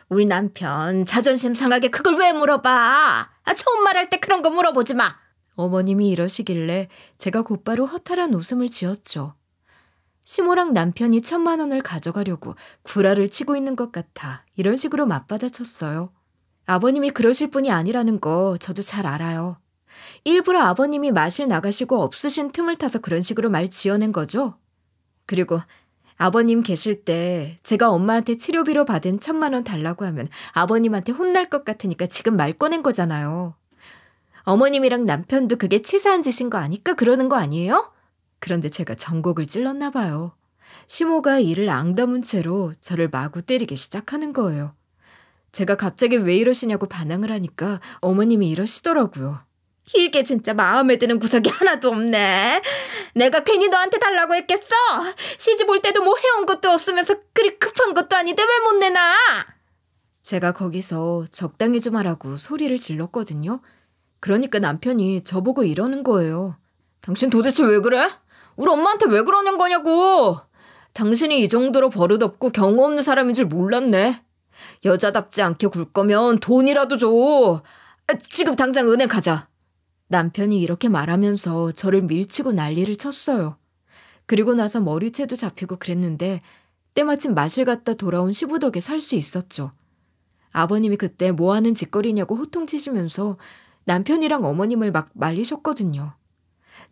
우리 남편 자존심 상하게 그걸 왜 물어봐? 처음 말할 때 그런 거 물어보지 마. 어머님이 이러시길래 제가 곧바로 허탈한 웃음을 지었죠. 시모랑 남편이 1,000만 원을 가져가려고 구라를 치고 있는 것 같아 이런 식으로 맞받아쳤어요. 아버님이 그러실 분이 아니라는 거 저도 잘 알아요. 일부러 아버님이 마실 나가시고 없으신 틈을 타서 그런 식으로 말 지어낸 거죠. 그리고 아버님 계실 때 제가 엄마한테 치료비로 받은 1,000만 원 달라고 하면 아버님한테 혼날 것 같으니까 지금 말 꺼낸 거잖아요. 어머님이랑 남편도 그게 치사한 짓인 거 아니까 그러는 거 아니에요? 그런데 제가 전곡을 찔렀나 봐요. 시모가 이를 앙다문 채로 저를 마구 때리기 시작하는 거예요. 제가 갑자기 왜 이러시냐고 반항을 하니까 어머님이 이러시더라고요. 이게 진짜 마음에 드는 구석이 하나도 없네. 내가 괜히 너한테 달라고 했겠어? 시집 올 때도 뭐 해온 것도 없으면서 그리 급한 것도 아닌데 왜 못 내놔? 제가 거기서 적당히 좀 하라고 소리를 질렀거든요. 그러니까 남편이 저보고 이러는 거예요. 당신 도대체 왜 그래? 우리 엄마한테 왜 그러는 거냐고. 당신이 이 정도로 버릇없고 경우 없는 사람인 줄 몰랐네. 여자답지 않게 굴 거면 돈이라도 줘. 지금 당장 은행 가자. 남편이 이렇게 말하면서 저를 밀치고 난리를 쳤어요. 그리고 나서 머리채도 잡히고 그랬는데 때마침 마실 갔다 돌아온 시부 덕에 살 수 있었죠. 아버님이 그때 뭐하는 짓거리냐고 호통치시면서 남편이랑 어머님을 막 말리셨거든요.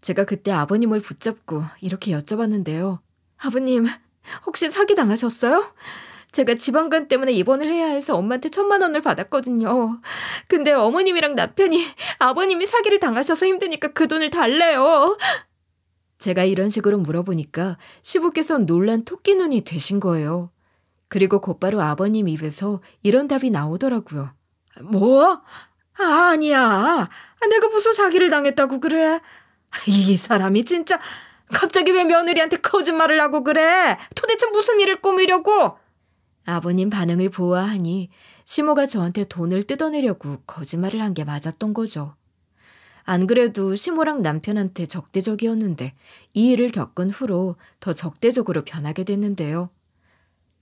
제가 그때 아버님을 붙잡고 이렇게 여쭤봤는데요. 아버님, 혹시 사기당하셨어요? 제가 지방간 때문에 입원을 해야 해서 엄마한테 1,000만 원을 받았거든요. 근데 어머님이랑 남편이 아버님이 사기를 당하셔서 힘드니까 그 돈을 달래요. 제가 이런 식으로 물어보니까 시부께서 놀란 토끼 눈이 되신 거예요. 그리고 곧바로 아버님 입에서 이런 답이 나오더라고요. 뭐? 아니야. 내가 무슨 사기를 당했다고 그래? 이 사람이 진짜 갑자기 왜 며느리한테 거짓말을 하고 그래? 도대체 무슨 일을 꾸미려고? 아버님 반응을 보아하니 시모가 저한테 돈을 뜯어내려고 거짓말을 한 게 맞았던 거죠. 안 그래도 시모랑 남편한테 적대적이었는데 이 일을 겪은 후로 더 적대적으로 변하게 됐는데요.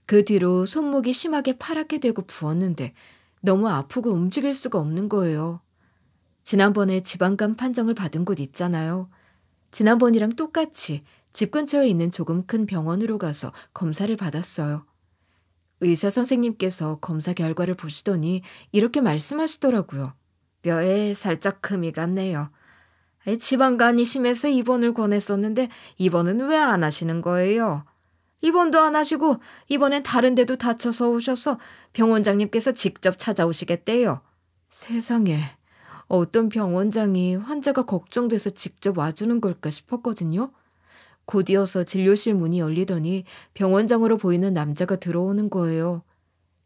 그 뒤로 손목이 심하게 파랗게 되고 부었는데 너무 아프고 움직일 수가 없는 거예요. 지난번에 지방간 판정을 받은 곳 있잖아요. 지난번이랑 똑같이 집 근처에 있는 조금 큰 병원으로 가서 검사를 받았어요. 의사 선생님께서 검사 결과를 보시더니 이렇게 말씀하시더라고요. 뼈에 살짝 금이 갔네요. 지방간이 심해서 입원을 권했었는데 입원은 왜 안 하시는 거예요? 입원도 안 하시고 이번엔 다른 데도 다쳐서 오셔서 병원장님께서 직접 찾아오시겠대요. 세상에, 어떤 병원장이 환자가 걱정돼서 직접 와주는 걸까 싶었거든요. 곧이어서 진료실 문이 열리더니 병원장으로 보이는 남자가 들어오는 거예요.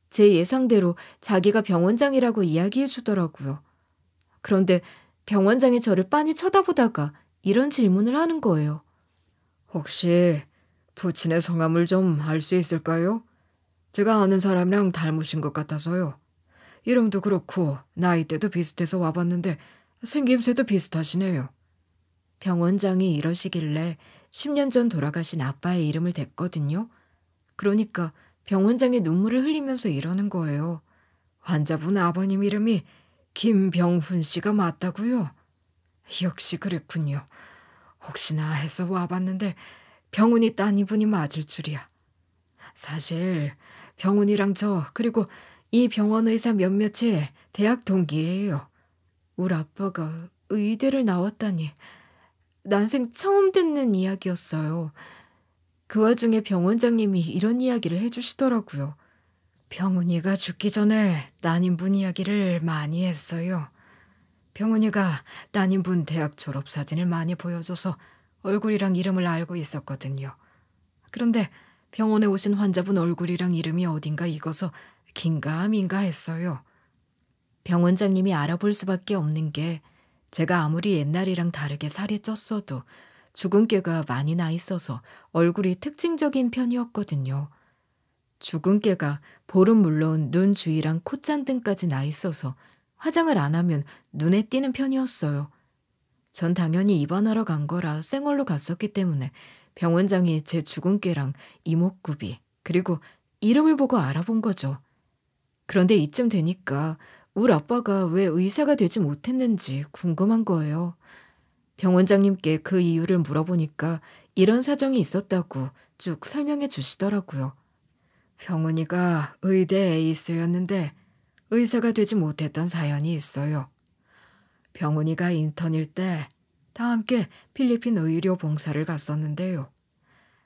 제 예상대로 자기가 병원장이라고 이야기해 주더라고요. 그런데 병원장이 저를 빤히 쳐다보다가 이런 질문을 하는 거예요. 혹시 부친의 성함을 좀 알 수 있을까요? 제가 아는 사람이랑 닮으신 것 같아서요. 이름도 그렇고 나이대도 비슷해서 와봤는데 생김새도 비슷하시네요. 병원장이 이러시길래 10년 전 돌아가신 아빠의 이름을 댔거든요. 그러니까 병원장이 눈물을 흘리면서 이러는 거예요. 환자분 아버님 이름이 김병훈 씨가 맞다고요? 역시 그랬군요. 혹시나 해서 와봤는데 병훈이 따님분이 맞을 줄이야. 사실 병훈이랑 저 그리고 이 병원 의사 몇몇이 대학 동기예요. 우리 아빠가 의대를 나왔다니 난생 처음 듣는 이야기였어요. 그 와중에 병원장님이 이런 이야기를 해주시더라고요. 병훈이가 죽기 전에 따님분 이야기를 많이 했어요. 병훈이가 따님분 대학 졸업 사진을 많이 보여줘서 얼굴이랑 이름을 알고 있었거든요. 그런데 병원에 오신 환자분 얼굴이랑 이름이 어딘가 익어서 긴가민가 했어요. 병원장님이 알아볼 수밖에 없는 게 제가 아무리 옛날이랑 다르게 살이 쪘어도 주근깨가 많이 나 있어서 얼굴이 특징적인 편이었거든요. 주근깨가 볼은 물론 눈 주위랑 콧잔등까지 나 있어서 화장을 안 하면 눈에 띄는 편이었어요. 전 당연히 입원하러 간 거라 생얼로 갔었기 때문에 병원장이 제 주근깨랑 이목구비 그리고 이름을 보고 알아본 거죠. 그런데 이쯤 되니까 우리 아빠가 왜 의사가 되지 못했는지 궁금한 거예요. 병원장님께 그 이유를 물어보니까 이런 사정이 있었다고 쭉 설명해 주시더라고요. 병훈이가 의대 에이스였는데 의사가 되지 못했던 사연이 있어요. 병훈이가 인턴일 때 다 함께 필리핀 의료 봉사를 갔었는데요.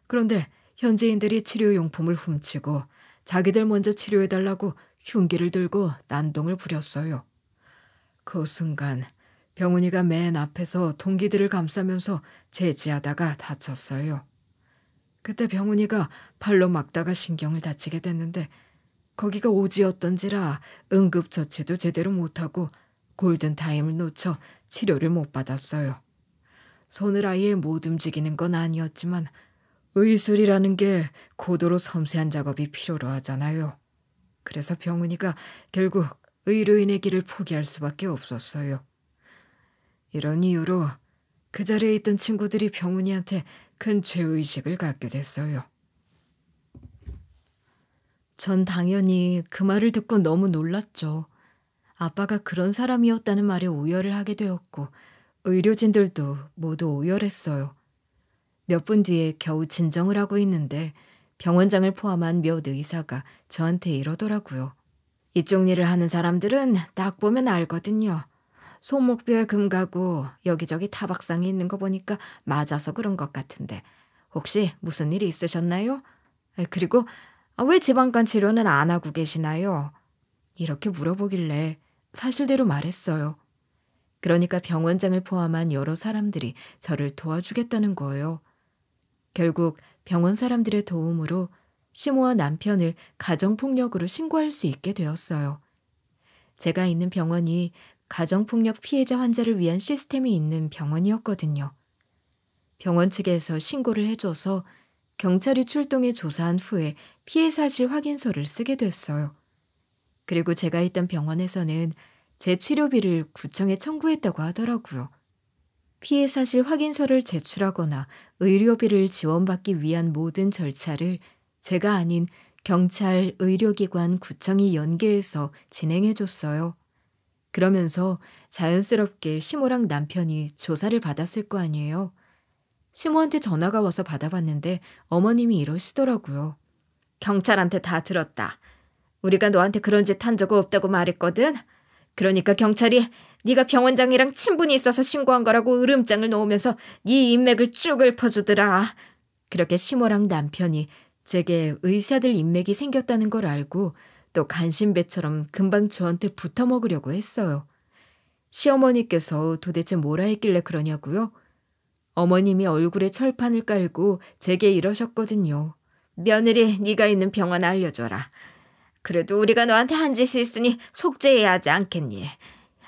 그런데 현지인들이 치료용품을 훔치고 자기들 먼저 치료해달라고 흉기를 들고 난동을 부렸어요. 그 순간 병훈이가 맨 앞에서 동기들을 감싸면서 제지하다가 다쳤어요. 그때 병훈이가 발로 막다가 신경을 다치게 됐는데 거기가 오지였던지라 응급처치도 제대로 못하고 골든타임을 놓쳐 치료를 못 받았어요. 손을 아예 못 움직이는 건 아니었지만 의술이라는 게 고도로 섬세한 작업이 필요로 하잖아요. 그래서 병훈이가 결국 의료인의 길을 포기할 수밖에 없었어요. 이런 이유로 그 자리에 있던 친구들이 병훈이한테 큰 죄의식을 갖게 됐어요. 전 당연히 그 말을 듣고 너무 놀랐죠. 아빠가 그런 사람이었다는 말에 오열을 하게 되었고 의료진들도 모두 오열했어요. 몇 분 뒤에 겨우 진정을 하고 있는데 병원장을 포함한 몇 의사가 저한테 이러더라고요. 이쪽 일을 하는 사람들은 딱 보면 알거든요. 손목뼈에 금 가고 여기저기 타박상이 있는 거 보니까 맞아서 그런 것 같은데 혹시 무슨 일이 있으셨나요? 그리고 왜 지방간 치료는 안 하고 계시나요? 이렇게 물어보길래 사실대로 말했어요. 그러니까 병원장을 포함한 여러 사람들이 저를 도와주겠다는 거예요. 결국 병원 사람들의 도움으로 시모와 남편을 가정폭력으로 신고할 수 있게 되었어요. 제가 있는 병원이 가정폭력 피해자 환자를 위한 시스템이 있는 병원이었거든요. 병원 측에서 신고를 해줘서 경찰이 출동해 조사한 후에 피해 사실 확인서를 쓰게 됐어요. 그리고 제가 있던 병원에서는 제 치료비를 구청에 청구했다고 하더라고요. 피해 사실 확인서를 제출하거나 의료비를 지원받기 위한 모든 절차를 제가 아닌 경찰, 의료기관, 구청이 연계해서 진행해줬어요. 그러면서 자연스럽게 시모랑 남편이 조사를 받았을 거 아니에요. 시모한테 전화가 와서 받아봤는데 어머님이 이러시더라고요. 경찰한테 다 들었다. 우리가 너한테 그런 짓 한 적 없다고 말했거든. 그러니까 경찰이 네가 병원장이랑 친분이 있어서 신고한 거라고 으름장을 놓으면서 네 인맥을 쭉 읊어주더라. 그렇게 시모랑 남편이 제게 의사들 인맥이 생겼다는 걸 알고 또 간신배처럼 금방 저한테 붙어먹으려고 했어요. 시어머니께서 도대체 뭐라 했길래 그러냐고요? 어머님이 얼굴에 철판을 깔고 제게 이러셨거든요. 며느리 네가 있는 병원 알려줘라. 그래도 우리가 너한테 한 짓이 있으니 속죄해야 하지 않겠니?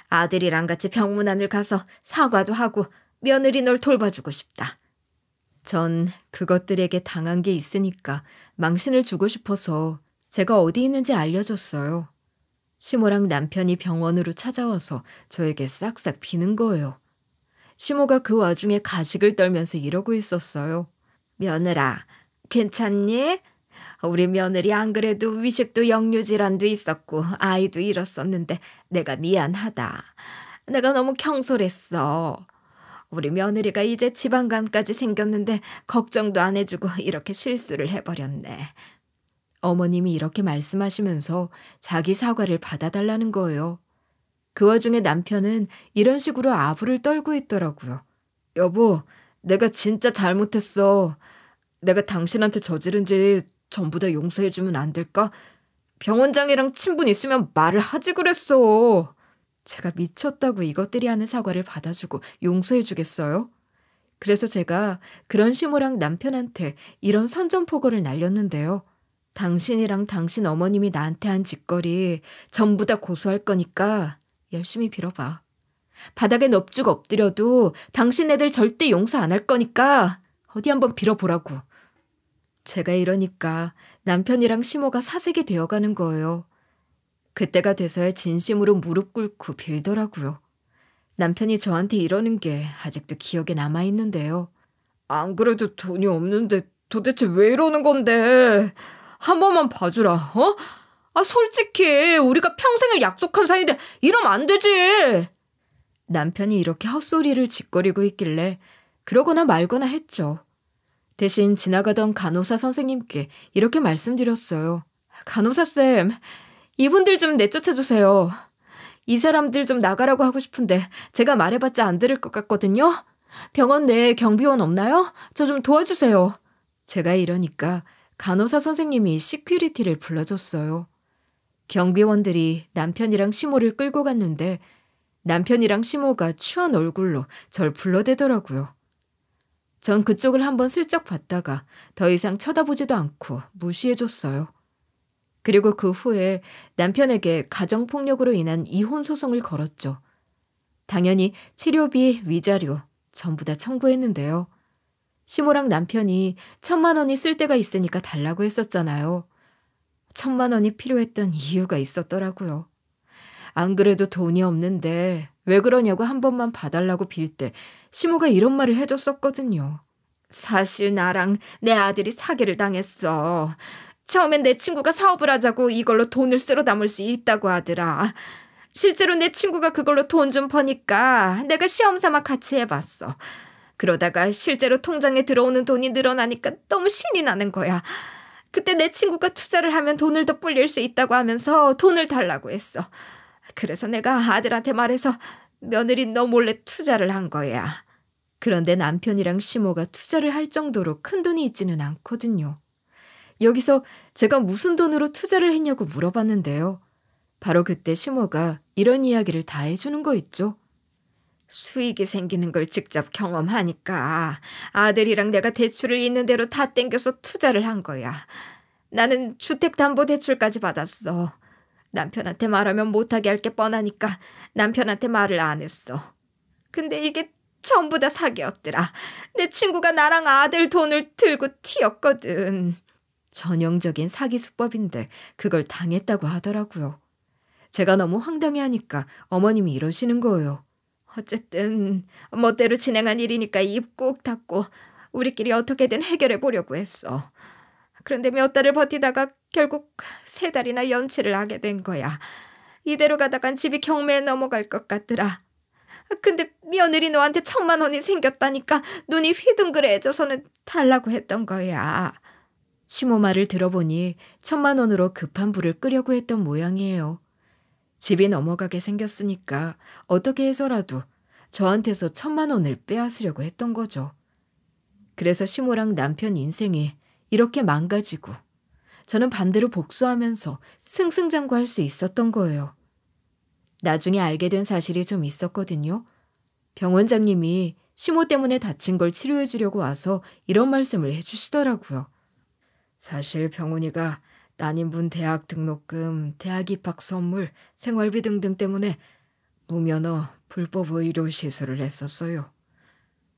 아들이랑 같이 병문안을 가서 사과도 하고 며느리 널 돌봐주고 싶다. 전 그것들에게 당한 게 있으니까 망신을 주고 싶어서 제가 어디 있는지 알려줬어요. 시모랑 남편이 병원으로 찾아와서 저에게 싹싹 비는 거예요. 시모가 그 와중에 가식을 떨면서 이러고 있었어요. 며느라, 괜찮니? 우리 며느리 안 그래도 위식도 역류질환도 있었고 아이도 잃었었는데 내가 미안하다. 내가 너무 경솔했어. 우리 며느리가 이제 지방간까지 생겼는데 걱정도 안 해주고 이렇게 실수를 해버렸네. 어머님이 이렇게 말씀하시면서 자기 사과를 받아달라는 거예요. 그 와중에 남편은 이런 식으로 아부를 떨고 있더라고요. 여보, 내가 진짜 잘못했어. 내가 당신한테 저지른 짓 전부 다 용서해주면 안 될까? 병원장이랑 친분 있으면 말을 하지 그랬어. 제가 미쳤다고 이것들이 하는 사과를 받아주고 용서해주겠어요? 그래서 제가 그런 시모랑 남편한테 이런 선전포고를 날렸는데요. 당신이랑 당신 어머님이 나한테 한 짓거리 전부 다 고소할 거니까 열심히 빌어봐. 바닥에 넙죽 엎드려도 당신 애들 절대 용서 안 할 거니까 어디 한번 빌어보라고. 제가 이러니까 남편이랑 시모가 사색이 되어가는 거예요. 그때가 돼서야 진심으로 무릎 꿇고 빌더라고요. 남편이 저한테 이러는 게 아직도 기억에 남아있는데요. 안 그래도 돈이 없는데 도대체 왜 이러는 건데? 한 번만 봐주라, 어? 솔직히 우리가 평생을 약속한 사이인데 이러면 안 되지. 남편이 이렇게 헛소리를 짓거리고 있길래 그러거나 말거나 했죠. 대신 지나가던 간호사 선생님께 이렇게 말씀드렸어요. 간호사쌤, 이분들 좀 내쫓아주세요. 이 사람들 좀 나가라고 하고 싶은데 제가 말해봤자 안 들을 것 같거든요. 병원 내에 경비원 없나요? 저 좀 도와주세요. 제가 이러니까 간호사 선생님이 시큐리티를 불러줬어요. 경비원들이 남편이랑 시모를 끌고 갔는데 남편이랑 시모가 취한 얼굴로 절 불러대더라고요. 전 그쪽을 한번 슬쩍 봤다가 더 이상 쳐다보지도 않고 무시해줬어요. 그리고 그 후에 남편에게 가정폭력으로 인한 이혼 소송을 걸었죠. 당연히 치료비, 위자료 전부 다 청구했는데요. 시모랑 남편이 1,000만 원이 쓸 데가 있으니까 달라고 했었잖아요. 1,000만 원이 필요했던 이유가 있었더라고요. 안 그래도 돈이 없는데 왜 그러냐고 한 번만 봐달라고 빌 때 시모가 이런 말을 해줬었거든요. 사실 나랑 내 아들이 사기를 당했어. 처음엔 내 친구가 사업을 하자고 이걸로 돈을 쓸어 담을 수 있다고 하더라. 실제로 내 친구가 그걸로 돈 좀 버니까 내가 시험 삼아 같이 해봤어. 그러다가 실제로 통장에 들어오는 돈이 늘어나니까 너무 신이 나는 거야. 그때 내 친구가 투자를 하면 돈을 더 불릴 수 있다고 하면서 돈을 달라고 했어. 그래서 내가 아들한테 말해서 며느리 너 몰래 투자를 한 거야. 그런데 남편이랑 시모가 투자를 할 정도로 큰 돈이 있지는 않거든요. 여기서 제가 무슨 돈으로 투자를 했냐고 물어봤는데요. 바로 그때 시모가 이런 이야기를 다 해주는 거 있죠. 수익이 생기는 걸 직접 경험하니까 아들이랑 내가 대출을 있는 대로 다 땡겨서 투자를 한 거야. 나는 주택담보대출까지 받았어. 남편한테 말하면 못하게 할 게 뻔하니까 남편한테 말을 안 했어. 근데 이게 전부 다 사기였더라. 내 친구가 나랑 아들 돈을 들고 튀었거든. 전형적인 사기 수법인데 그걸 당했다고 하더라고요. 제가 너무 황당해하니까 어머님이 이러시는 거예요. 어쨌든 멋대로 진행한 일이니까 입 꾹 닫고 우리끼리 어떻게든 해결해 보려고 했어. 그런데 몇 달을 버티다가 결국 3달이나 연체를 하게 된 거야. 이대로 가다간 집이 경매에 넘어갈 것 같더라. 근데 며느리 너한테 1,000만 원이 생겼다니까 눈이 휘둥그레져서는 달라고 했던 거야. 시모 말을 들어보니 1,000만 원으로 급한 불을 끄려고 했던 모양이에요. 집이 넘어가게 생겼으니까 어떻게 해서라도 저한테서 1,000만 원을 빼앗으려고 했던 거죠. 그래서 시모랑 남편 인생이 이렇게 망가지고 저는 반대로 복수하면서 승승장구할 수 있었던 거예요. 나중에 알게 된 사실이 좀 있었거든요. 병원장님이 시모 때문에 다친 걸 치료해 주려고 와서 이런 말씀을 해주시더라고요. 사실 병훈이가 난임분 대학 등록금, 대학 입학 선물, 생활비 등등 때문에 무면허 불법 의료 시술을 했었어요.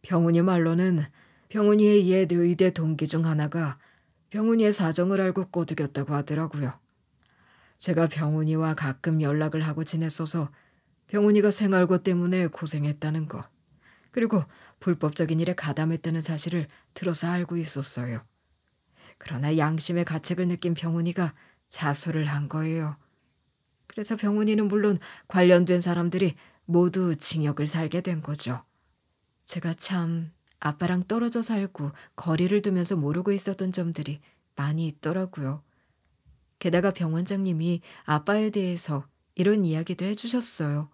병훈이 말로는 병훈이의 옛 의대 동기 중 하나가 병훈이의 사정을 알고 꼬드겼다고 하더라고요. 제가 병훈이와 가끔 연락을 하고 지냈어서 병훈이가 생활고 때문에 고생했다는 거, 그리고 불법적인 일에 가담했다는 사실을 들어서 알고 있었어요. 그러나 양심의 가책을 느낀 병훈이가 자수를 한 거예요. 그래서 병훈이는 물론 관련된 사람들이 모두 징역을 살게 된 거죠. 제가 참 아빠랑 떨어져 살고 거리를 두면서 모르고 있었던 점들이 많이 있더라고요. 게다가 병원장님이 아빠에 대해서 이런 이야기도 해주셨어요.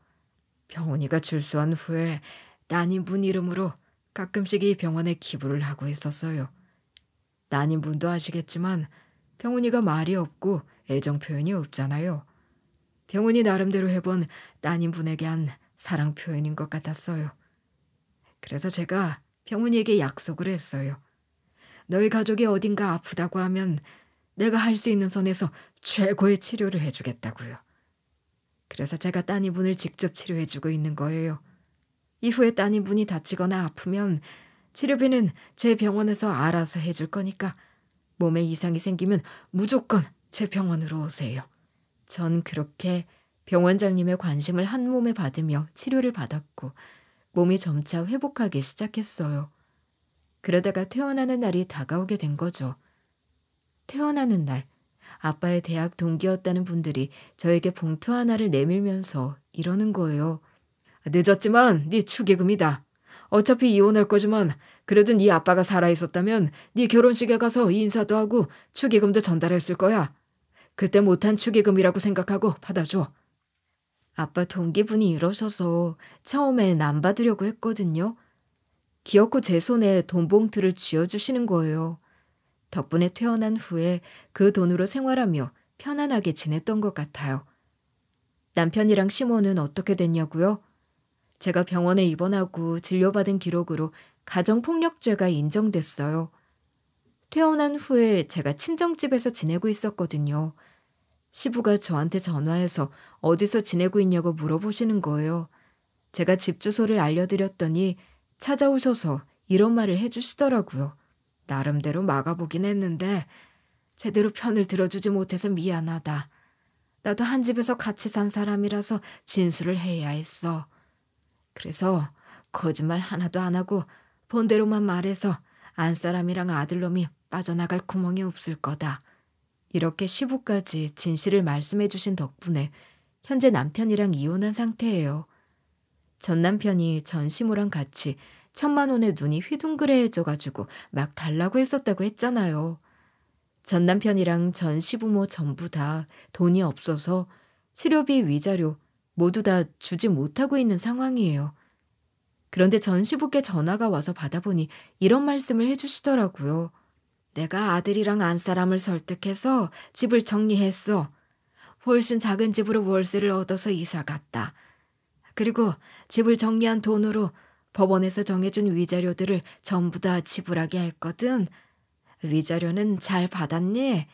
병훈이가 출소한 후에 난임분 이름으로 가끔씩 이 병원에 기부를 하고 있었어요. 난임분도 아시겠지만 병훈이가 말이 없고 애정 표현이 없잖아요. 병훈이 나름대로 해본 난임분에게 한 사랑 표현인 것 같았어요. 그래서 제가 병훈이에게 약속을 했어요. 너희 가족이 어딘가 아프다고 하면 내가 할 수 있는 선에서 최고의 치료를 해주겠다고요. 그래서 제가 따님분을 직접 치료해주고 있는 거예요. 이후에 따님분이 다치거나 아프면 치료비는 제 병원에서 알아서 해줄 거니까 몸에 이상이 생기면 무조건 제 병원으로 오세요. 전 그렇게 병원장님의 관심을 한 몸에 받으며 치료를 받았고 몸이 점차 회복하기 시작했어요. 그러다가 퇴원하는 날이 다가오게 된 거죠. 퇴원하는 날, 아빠의 대학 동기였다는 분들이 저에게 봉투 하나를 내밀면서 이러는 거예요. 늦었지만 네 축의금이다. 어차피 이혼할 거지만 그래도 네 아빠가 살아있었다면 네 결혼식에 가서 인사도 하고 축의금도 전달했을 거야. 그때 못한 축의금이라고 생각하고 받아줘. 아빠 동기분이 이러셔서 처음엔 안 받으려고 했거든요. 기어코 제 손에 돈 봉투를 쥐어주시는 거예요. 덕분에 퇴원한 후에 그 돈으로 생활하며 편안하게 지냈던 것 같아요. 남편이랑 시모는 어떻게 됐냐고요? 제가 병원에 입원하고 진료받은 기록으로 가정폭력죄가 인정됐어요. 퇴원한 후에 제가 친정집에서 지내고 있었거든요. 시부가 저한테 전화해서 어디서 지내고 있냐고 물어보시는 거예요. 제가 집 주소를 알려드렸더니 찾아오셔서 이런 말을 해주시더라고요. 나름대로 막아보긴 했는데 제대로 편을 들어주지 못해서 미안하다. 나도 한 집에서 같이 산 사람이라서 진술을 해야 했어. 그래서 거짓말 하나도 안 하고 본대로만 말해서 안사람이랑 아들놈이 빠져나갈 구멍이 없을 거다. 이렇게 시부까지 진실을 말씀해 주신 덕분에 현재 남편이랑 이혼한 상태예요. 전 남편이 전 시모랑 같이 1,000만 원에 눈이 휘둥그레해져가지고 막 달라고 했었다고 했잖아요. 전 남편이랑 전 시부모 전부 다 돈이 없어서 치료비, 위자료 모두 다 주지 못하고 있는 상황이에요. 그런데 전시부께 전화가 와서 받아보니 이런 말씀을 해주시더라고요. 내가 아들이랑 안사람을 설득해서 집을 정리했어. 훨씬 작은 집으로 월세를 얻어서 이사 갔다. 그리고 집을 정리한 돈으로 법원에서 정해준 위자료들을 전부 다 지불하게 했거든. 위자료는 잘 받았니?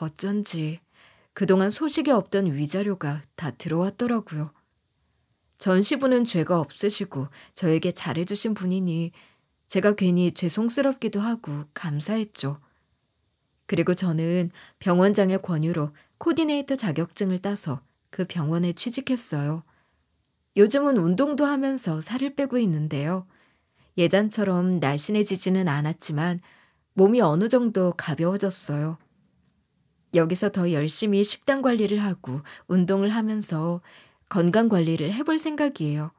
어쩐지 그동안 소식이 없던 위자료가 다 들어왔더라고요. 전시부는 죄가 없으시고 저에게 잘해주신 분이니 제가 괜히 죄송스럽기도 하고 감사했죠. 그리고 저는 병원장의 권유로 코디네이터 자격증을 따서 그 병원에 취직했어요. 요즘은 운동도 하면서 살을 빼고 있는데요. 예전처럼 날씬해지지는 않았지만 몸이 어느 정도 가벼워졌어요. 여기서 더 열심히 식단 관리를 하고 운동을 하면서 건강 관리를 해볼 생각이에요.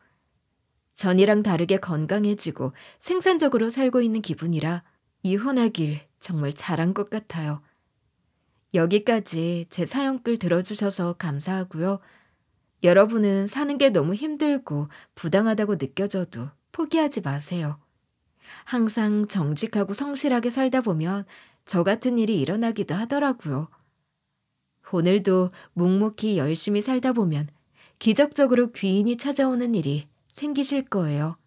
전이랑 다르게 건강해지고 생산적으로 살고 있는 기분이라 이혼하길 정말 잘한 것 같아요. 여기까지 제 사연글 들어주셔서 감사하고요. 여러분은 사는 게 너무 힘들고 부당하다고 느껴져도 포기하지 마세요. 항상 정직하고 성실하게 살다 보면 저 같은 일이 일어나기도 하더라고요. 오늘도 묵묵히 열심히 살다 보면 기적적으로 귀인이 찾아오는 일이 생기실 거예요.